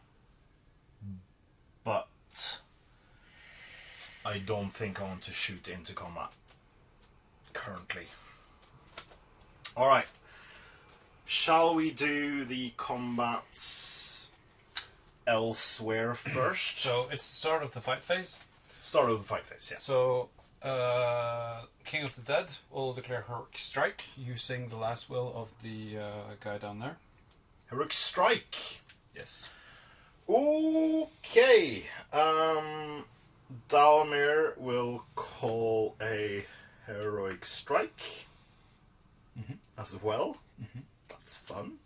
but I don't think I want to shoot into combat currently. Alright, shall we do the combats elsewhere first? So it's the start of the fight phase. Start of the fight phase, yeah. So, King of the Dead will declare heroic strike using the last will of the guy down there. Heroic strike! Yes. Okay! Dalamir will call a heroic strike as well. That's fun.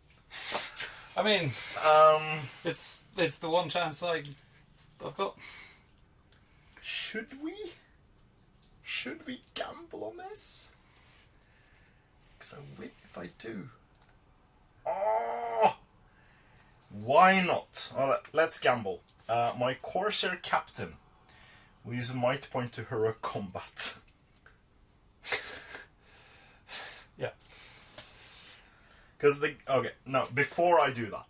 I mean, it's the one chance I've got. Should we gamble on this? Because I win if I do. Oh! Why not? Alright, let's gamble. My Corsair captain will use a might point to heroic combat. Yeah. Because okay, no, before I do that,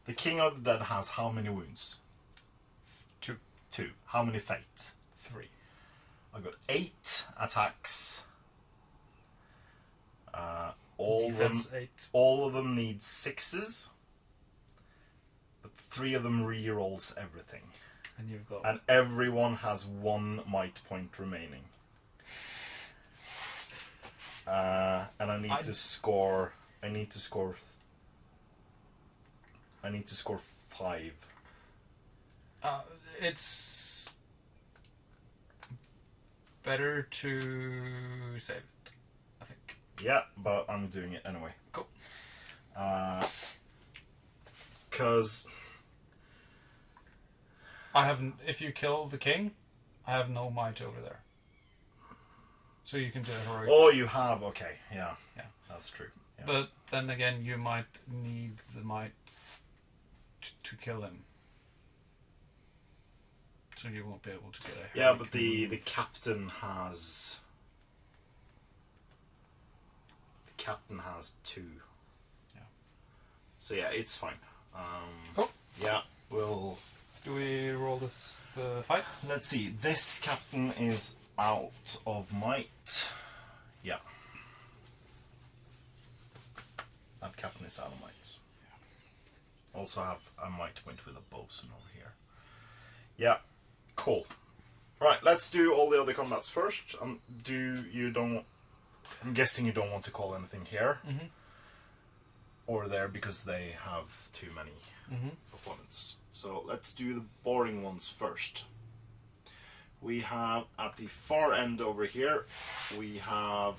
the King of the Dead has how many wounds? 2. 2. How many fate? 3. I got 8 attacks. All Defense of them, 8. all of them need 6s, but 3 of them re-rolls everything, And you've got. and everyone has 1 might point remaining. And I need to score. I need to score 5. It's better to save it, I think. Yeah, but I'm doing it anyway. Cool. Because I haven't. If you kill the king, I have no might over there. So you can do a heroic. oh, you have okay, yeah, that's true. Yeah. But then again, you might need the might to kill him. So you won't be able to get a Yeah, heroic but the move. captain has 2. Yeah. So yeah, it's fine. Cool. Yeah, we'll. Do we roll the fight? Let's see. This captain is out of might. Yeah. That captain is out of might. Also have a might point with a bosun over here. Yeah. Cool. Right, let's do all the other combats first. I'm guessing you don't want to call anything here or there because they have too many opponents. So let's do the boring ones first. We have at the far end over here, we have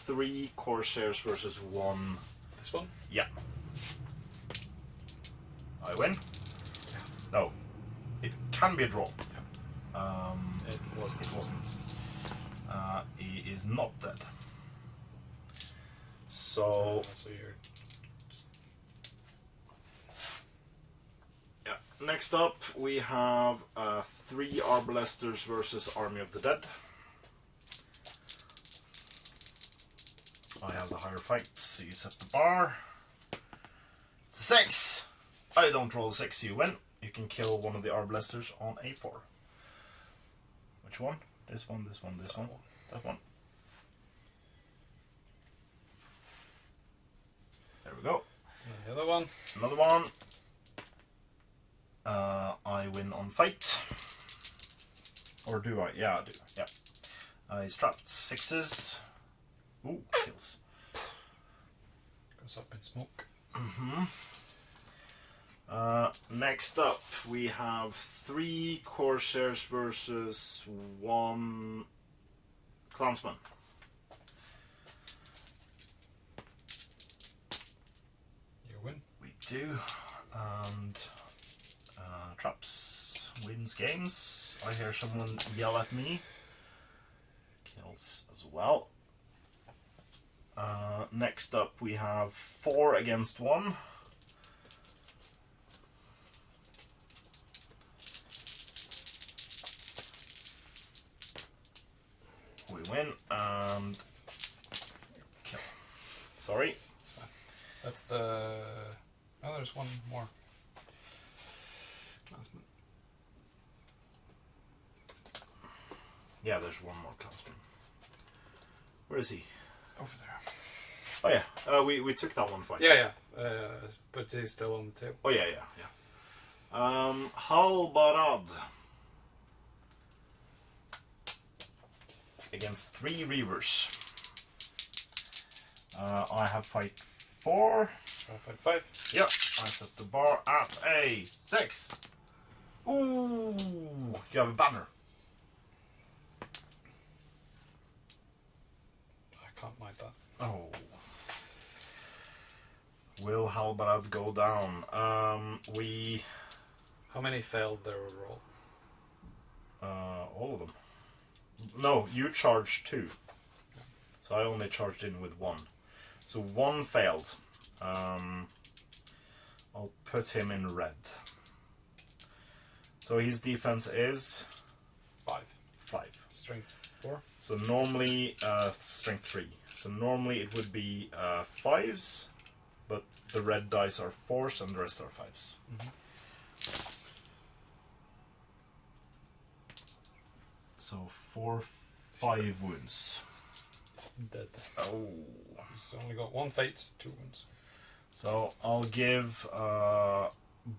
3 Corsairs versus 1. This one? Yeah. I win. No, it can be a draw. It wasn't. He is not dead. So So you're. yeah. Next up, we have 3 Arbalesters versus Army of the Dead. I have the higher fight, so you set the bar. It's a 6. I don't roll a 6, you win. You can kill one of the Arbalesters on A4. Which one? This one, this one, this one. That one. There we go. The other one. Another one. I win on fight. Or do I? Yeah, I do. Yeah. I strapped 6s. Ooh, kills. Goes up in smoke. Next up, we have 3 Corsairs versus 1 Clansman. You win. We do. And Traps wins games. I hear someone yell at me. Kills as well. Next up we have 4 against 1. We win and kill. Sorry. That's fine. That's the... Oh, there's one more. Clansman. Yeah, there's one more clansman. Where is he? Over there. Oh yeah, we took that one fight. Yeah. But he's still on the table. Oh yeah. Halbarad. Against 3 Reavers. I have fight 4. So I fight 5. Yep, I set the bar at a 6. Ooh, you have a banner. I can't mind that. Oh. Will Halbarad go down? How many failed their roll? All of them. No, you charged 2. So I only charged in with 1. So 1 failed. I'll put him in red. So his defense is 5. 5. Strength 4. So normally strength 3. So normally it would be 5s, but the red dice are 4s and the rest are 5s. Mm-hmm. So 5 wounds. Dead. Oh. He's only got 1 fate, 2 wounds. So I'll give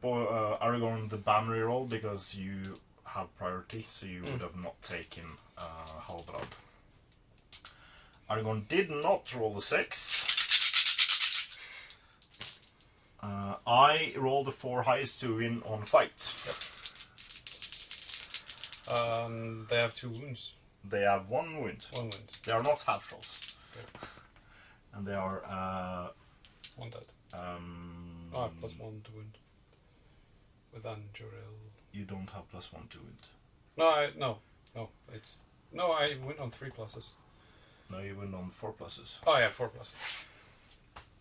Aragorn the banner roll because you have priority, so you would have not taken Halbrand. Aragorn did not roll a 6. I rolled the 4 highest to win on fight. Yep. They have 2 wounds. They have 1 wound. 1 wound. They are not half trolls. Okay. And they are 1 dead. I have +1 to wound. With Anjoril. You don't have +1 to wound. No. I win on 3 pluses. No, you win on 4 pluses. Oh yeah, 4 pluses.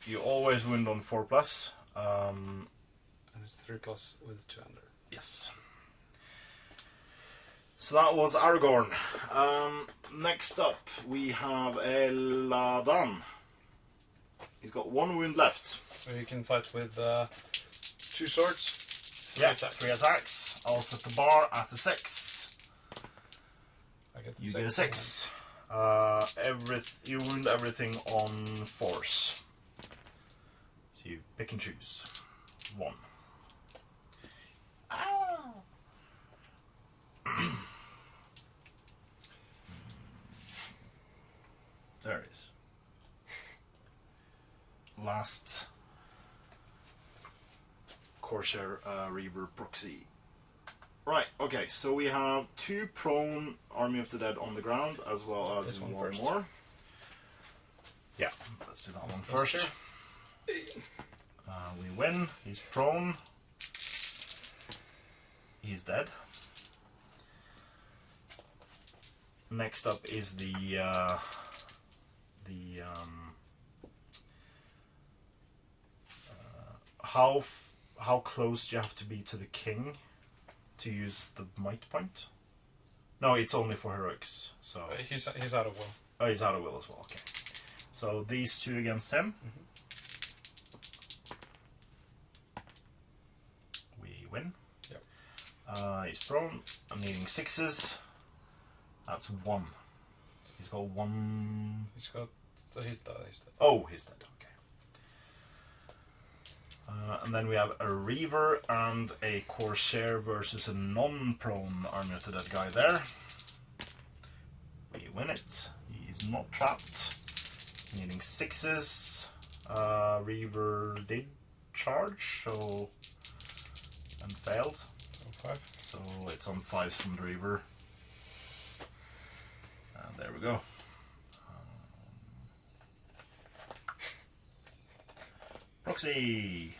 You always win on 4 plus. And it's 3 plus with 2 under. Yes. So that was Aragorn. Next up, we have Eladan. He's got 1 wound left. So you can fight with 2 swords. 3 attacks. 3 attacks. I'll set the bar at a 6. I get the You get a 6. You wound everything on force. So you pick and choose. 1. Ah. There it is. Last Corsair Reaver proxy. Right, okay, so we have 2 prone Army of the Dead on the ground, as well as This one 1 first. more. Yeah, let's do that one first. Sure. We win. He's prone. He's dead. Next up is how close do you have to be to the king to use the might point? No, it's only for heroics. So He's out of will. oh, he's out of will as well. Okay, so these 2 against him. We win. Yep. He's prone. I'm needing 6s. That's 1. He's got 1. He's dead. Oh, he's dead. Okay. And then we have a Reaver and a Corsair versus a non-prone Army of the Dead guy there. We win it. He's not trapped. He's needing 6s. Reaver did charge, so and failed. So 5. So it's on 5s from the Reaver. And there we go. Proxy.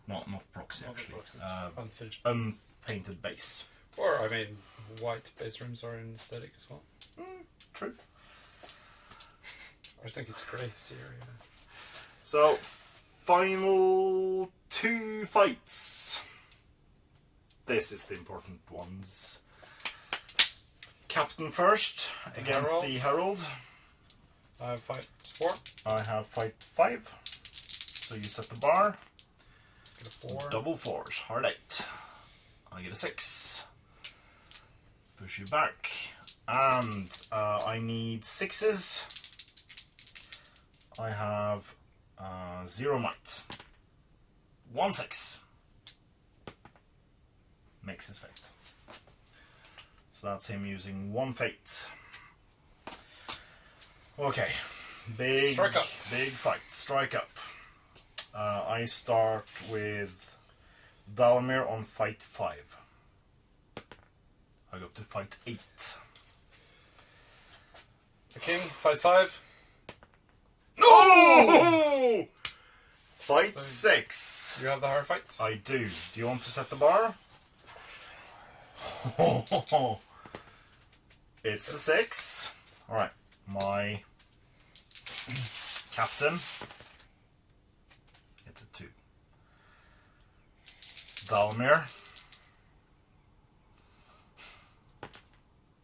Not proxy Not actually. proxy, unfinished pieces. Unpainted base. Or I mean, white base rooms are in aesthetic as well. True. I think it's grey, Syria. So, final 2 fights. This is the important ones. Captain first against the Herald. I have fight 4. I have fight 5. So you set the bar. Get a 4. Double 4s, hard 8. I get a 6. Push you back. And I need 6s. I have 0 might. 1 6. Makes his fate. So that's him using 1 fate. Okay. Big fight. Strike up. I start with Dalmir on fight 5. I go up to fight 8. The king, fight 5. No! Fight So 6. You have the hard fight? I do. Do you want to set the bar? It's a 6. Alright. My captain. It's a 2. Dalmir.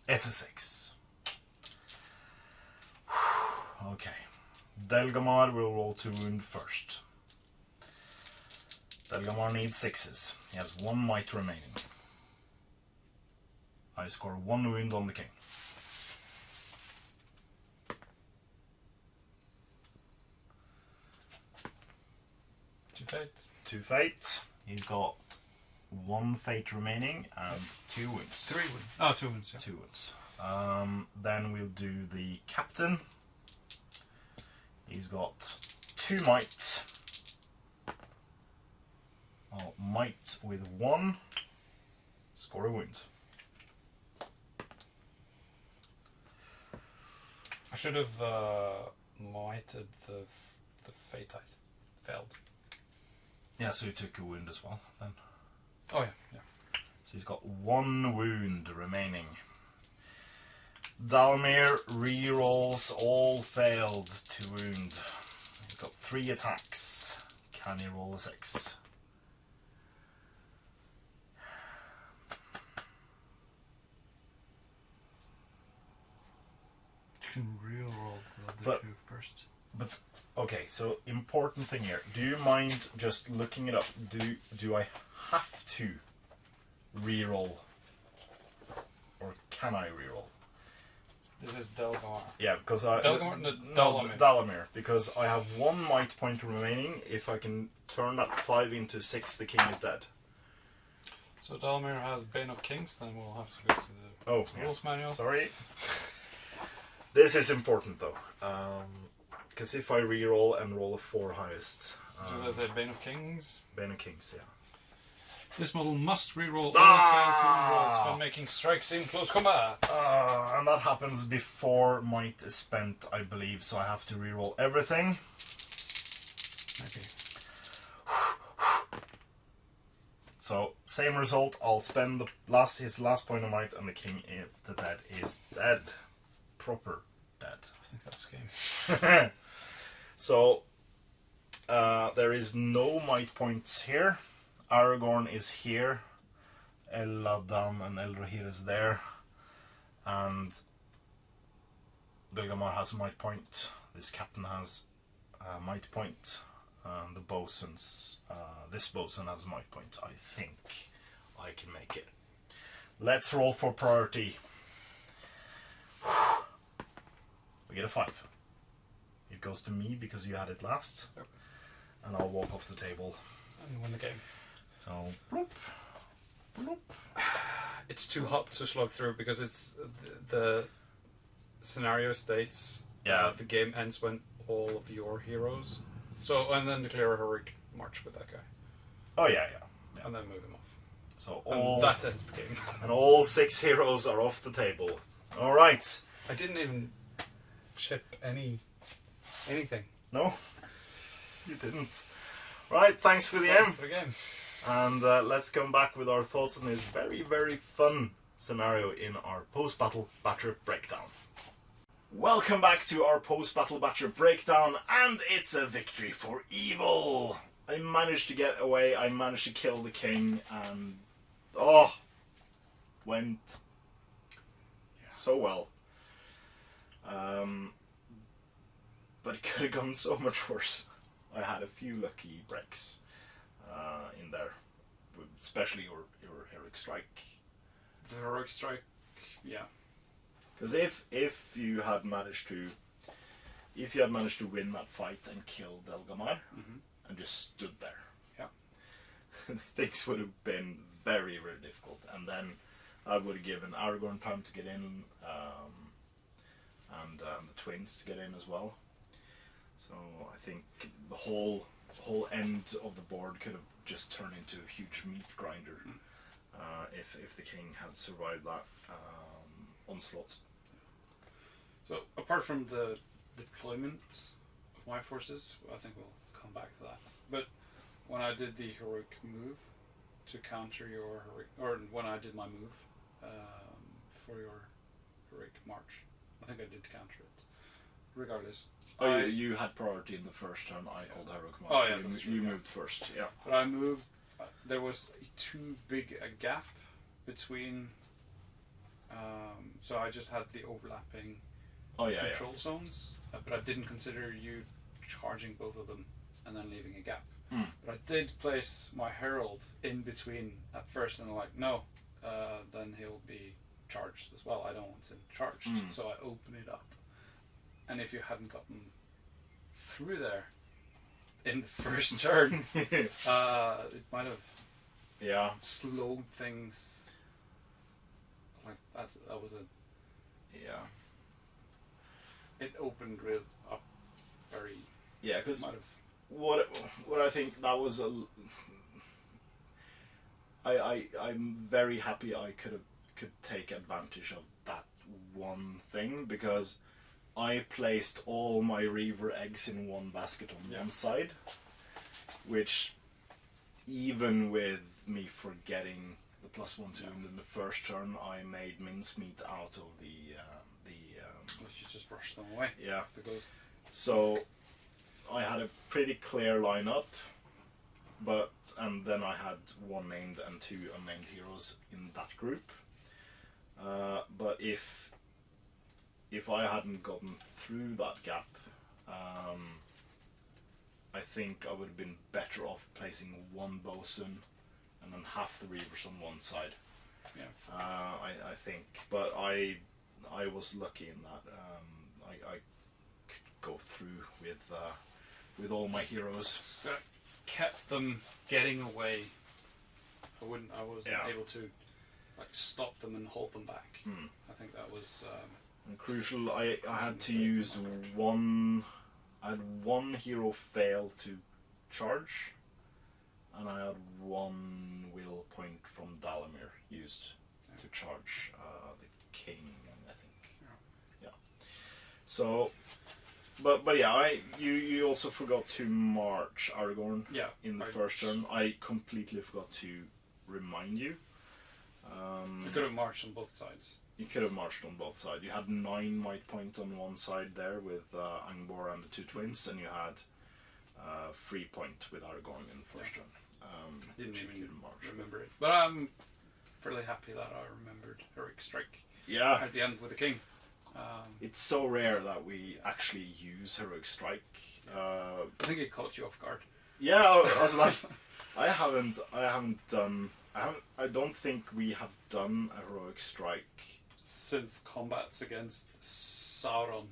It's a 6. Okay. Delgamar will roll 2 wound first. Delgamar needs 6s. He has 1 might remaining. I score 1 wound on the king. 2 fate. 2 fate. He's got 1 fate remaining and 2 wounds. 3 wounds. Oh, 2 wounds, yeah. 2 wounds. Then we'll do the captain. He's got 2 might. Oh, might with 1. Score a wound. I should have mighted the fate I failed. Yeah, so he took a wound as well then. Oh yeah, yeah. So he's got 1 wound remaining. Dalmir rerolls all failed to wound. He's got 3 attacks. Can he roll a 6? You can reroll the But- 2 first. But okay, so important thing here. Do you mind just looking it up? Do I have to reroll, or can I reroll? This is Delgamar. Yeah, because I Delgamar? No, no, Dalamir. Dalamir, because I have 1 might point remaining. If I can turn that 5 into 6, the king is dead. So Dalamir has Bane of Kings, then we'll have to go to the rules manual. Sorry. This is important though, because if I reroll and roll a 4 highest, Should I say Bane of Kings? Bane of Kings, yeah. This model must reroll all failed rolls when making strikes in close combat. And that happens before might is spent, I believe, so I have to reroll everything. Maybe. So, same result, I'll spend his last point of might, and the king, if the dead, is dead. Proper dead. I think that's game. So, there is no might points here. Aragorn is here. Eladan and Elrohir is there. And Delgamar has a might point. This captain has a might point. And the bosun's, this bosun has a might point. I think I can make it. Let's roll for priority. We get a 5. It goes to me because you had it last. Yep. And I'll walk off the table. And win the game. So, bloop, bloop. It's too hot to slog through because it's the scenario states the game ends when all of your heroes. So, and then declare a heroic march with that guy. Oh yeah. And then move him off. So And that ends the game. and all 6 heroes are off the table. All right. I didn't even chip anything. No, you didn't. Right. Thanks for the Thanks M. for the game. And let's come back with our thoughts on this very, very fun scenario in our post-battle battle breakdown. Welcome back to our post-battle batcher breakdown, and it's a victory for evil! I managed to get away, I managed to kill the king, and... went so well. But it could have gone so much worse. I had a few lucky breaks in there, especially your heroic strike. The heroic strike, yeah. Because if you had managed to win that fight and kill Delgamar and just stood there, things would have been very, very difficult. And then I would have given Aragorn time to get in, and the twins to get in as well. So I think the whole end of the board could have just turned into a huge meat grinder if the king had survived that onslaught. So apart from the deployment of my forces, I think we'll come back to that. But when I did the heroic move to counter your heroic, or when I did my move for your heroic march, I think I did counter it. Regardless. Oh, you had priority in the first turn. I called heroic march. Oh, yeah, you moved first. Yeah. But I moved. There was too big a gap between. So I just had the overlapping control zones, but I didn't consider you charging both of them and then leaving a gap. But I did place my herald in between at first, and I'm like, no, then he'll be charged as well. I don't want him charged, so I open it up. And if you hadn't gotten through there in the first turn, it might have slowed things. Like that was a It opened real up very. Yeah, because what I think that was I'm very happy I could take advantage of that one thing, because I placed all my Reaver eggs in one basket on one side, which, even with me forgetting the +1/2 in the first turn, I made mincemeat out of the which you just brushed them away. Yeah. Because so I had a pretty clear lineup, and then I had 1 named and 2 unnamed heroes in that group. But if I hadn't gotten through that gap, I think I would have been better off placing 1 bosun and then half the Reavers on one side. Yeah. I think, but I was lucky in that I could go through with all my heroes. So that kept them getting away. I wasn't able to stop them and hold them back. I think that was and crucial. I had to use one. I had 1 hero fail to charge, and I had 1 will point from Dalamir used to charge the king, I think. Yeah. So, but yeah, you also forgot to march Aragorn in the first turn. I completely forgot to remind you. You could have marched on both sides. You could have marched on both sides. You had 9 might point on one side there with Angbor and the 2 twins, and you had 3 point with Aragorn in the first turn. Didn't even remember it, but I'm fairly happy that I remembered heroic strike. Yeah. At the end with the king. It's so rare that we actually use heroic strike. I think it caught you off guard. Yeah, I was like, I don't think we have done a heroic strike since combats against Sauron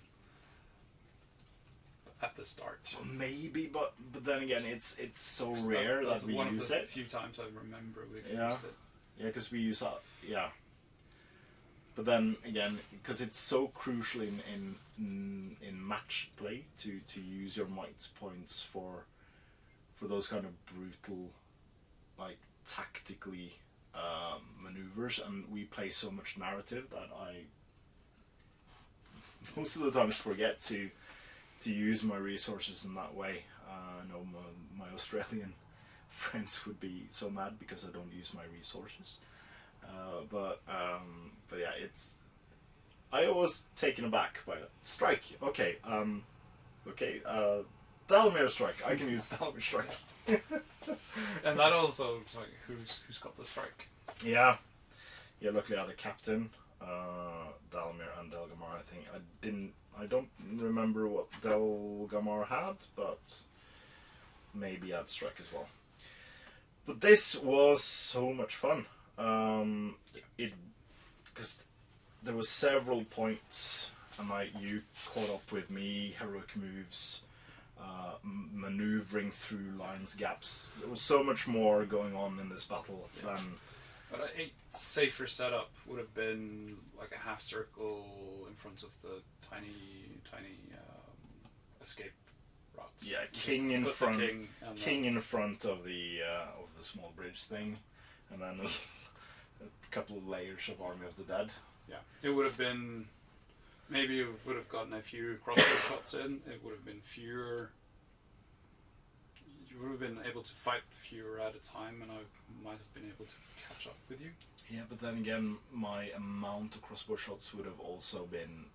at the start. Maybe, but then again, it's so rare that we one use of the it. few times I remember we've used it. Yeah, because we use that. Yeah. But then again, because it's so crucial in match play to use your might points for those kind of brutal, like tactically maneuvers, and we play so much narrative that I most of the times forget to use my resources in that way. I know my Australian friends would be so mad because I don't use my resources. But yeah, I was taken aback by it. Strike. Okay. Dalmir strike. I can use Dalmir strike. And that also like who's got the strike? Yeah. Luckily I had a captain, Dalmir and Delgamar. I don't remember what Delgamar had, but maybe I'd strike as well. But this was so much fun. Because there were several points, and you caught up with me, heroic moves, maneuvering through lines gaps. There was so much more going on in this battle than. But a safer setup would have been like a half circle in front of the tiny escape route. Yeah, king in front, king in front of the small bridge thing, and then a couple of layers of Army of the Dead. Yeah, it would have been. Maybe you would have gotten a few crossbow shots in. It would have been fewer. You would have been able to fight fewer at a time, and I might have been able to catch up with you. Yeah, but then again, my amount of crossbow shots would have also been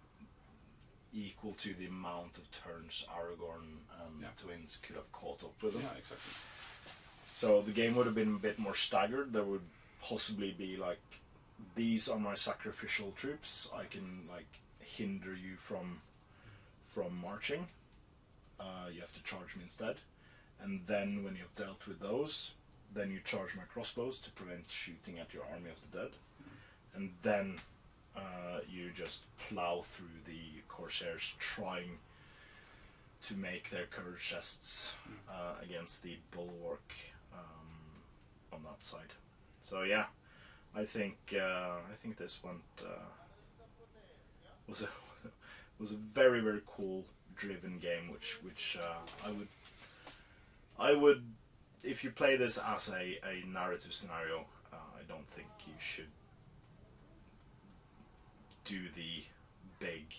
equal to the amount of turns Aragorn and Twins could have caught up with them. Yeah, exactly. So the game would have been a bit more staggered. There would possibly be like, these are my sacrificial troops. I can like hinder you from marching. You have to charge me instead. And then when you've dealt with those, then you charge my crossbows to prevent shooting at your Army of the Dead. And then you just plow through the Corsairs trying to make their courage chests against the bulwark on that side. So yeah, I think this one was a very, very cool driven game, which I would, if you play this as a narrative scenario, I don't think you should do the big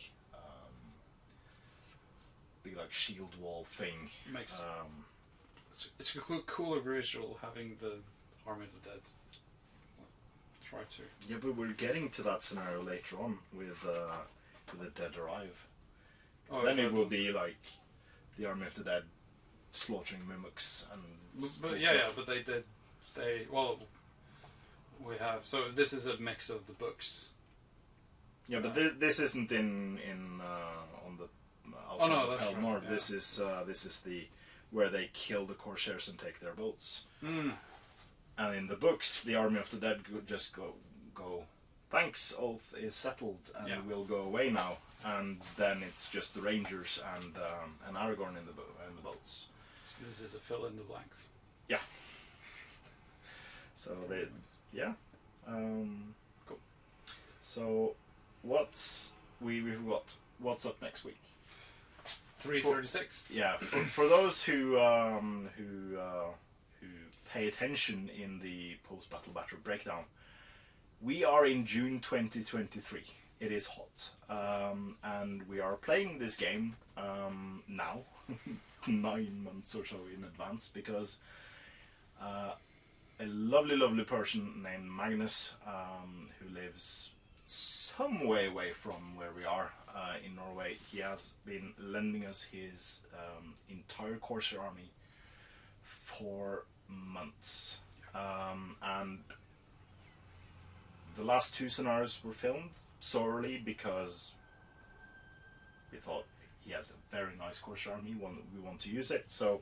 like shield wall thing. It's a cooler visual having the Army of the Dead. Try to. Yeah, but we're getting to that scenario later on with the Dead Arrive. Then it will be like the Army of the Dead slaughtering mimics and. But we have. So this is a mix of the books. Yeah, but this isn't in on the outside of Pelargir. Right, yeah. This is the where they kill the Corsairs and take their boats. Mm. And in the books, the Army of the Dead just go. Thanks, oath is settled, and we'll go away now. And then it's just the Rangers and Aragorn in the boats. So this is a fill in the blanks. Yeah. So cool. So we've got what's up next week? 336. Yeah, for those who pay attention in the post-battle battle breakdown, we are in June 2023. It is hot, and we are playing this game now, 9 months or so in advance, because a lovely person named Magnus, who lives some way away from where we are in Norway, he has been lending us his entire Corsair army for months, and the last 2 scenarios were filmed so because we thought he has a very nice Corsair army, we want to use it, so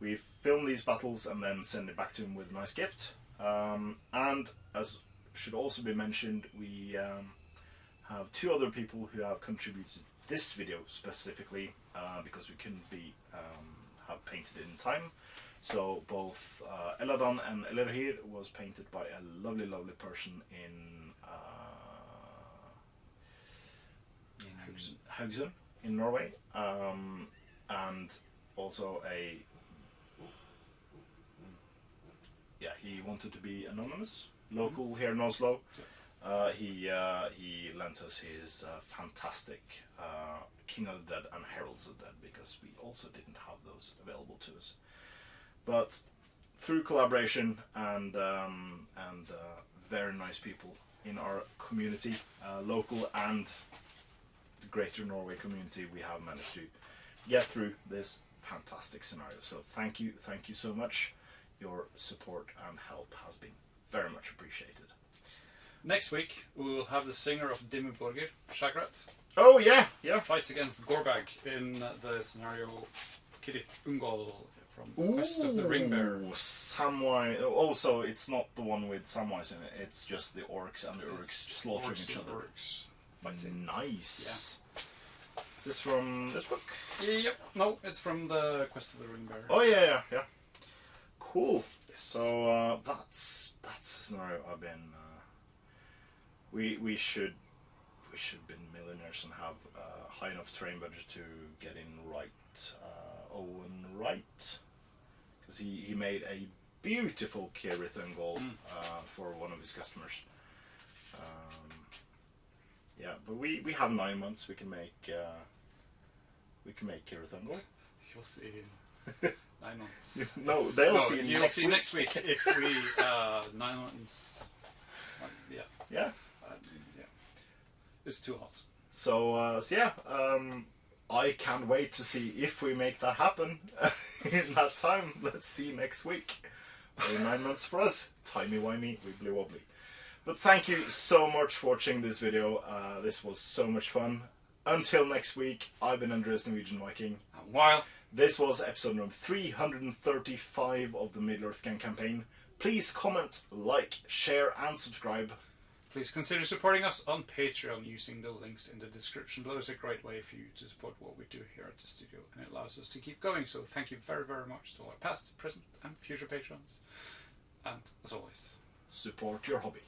we film these battles and then send it back to him with a nice gift. And as should also be mentioned, we have 2 other people who have contributed this video specifically because we couldn't have painted it in time. So both Eladan and Pelargir was painted by a lovely person in Haugesund in Norway, and also he wanted to be anonymous, local here in Oslo. He lent us his fantastic King of the Dead and Heralds of the Dead, because we also didn't have those available to us. But through collaboration and very nice people in our community, local and the greater Norway community, we have managed to get through this fantastic scenario. So thank you so much. Your support and help has been very much appreciated. Next week we will have the singer of Pelargir, Shagrat. Oh yeah, Fights against Gorbag in the scenario Cirith Ungol from Quest of the Ring Bearer. Samwise. Also, it's not the one with Samwise in it. It's just the orcs and the urks slaughtering each other. Orcs fighting. Nice. Yeah. Is this from this book? Yep. No, it's from the Quest of the Ring Bearer. Oh yeah. Cool. So that's a scenario I've been. We should been millionaires and have high enough terrain budget to get in right. Owen Wright, because he made a beautiful Cirith Ungol for one of his customers. Yeah, but we have 9 months. We can make Cirith Ungol. You'll see in 9 months. No, they'll see. You'll see next week if we 9 months. Yeah. Yeah. It's too hot. So yeah. I can't wait to see if we make that happen in that time. Let's see next week. 9 months for us. Timey-wimey, wibbly-wobbly. But thank you so much for watching this video. This was so much fun. Until next week, I've been Andreas Norwegian Viking. While this was episode number 335 of the Middle-earth Gang campaign. Please comment, like, share and subscribe. Please consider supporting us on Patreon using the links in the description below. It's a great way for you to support what we do here at the studio, and it allows us to keep going. So thank you very, very much to our past, present and future patrons. And as always, support your hobby.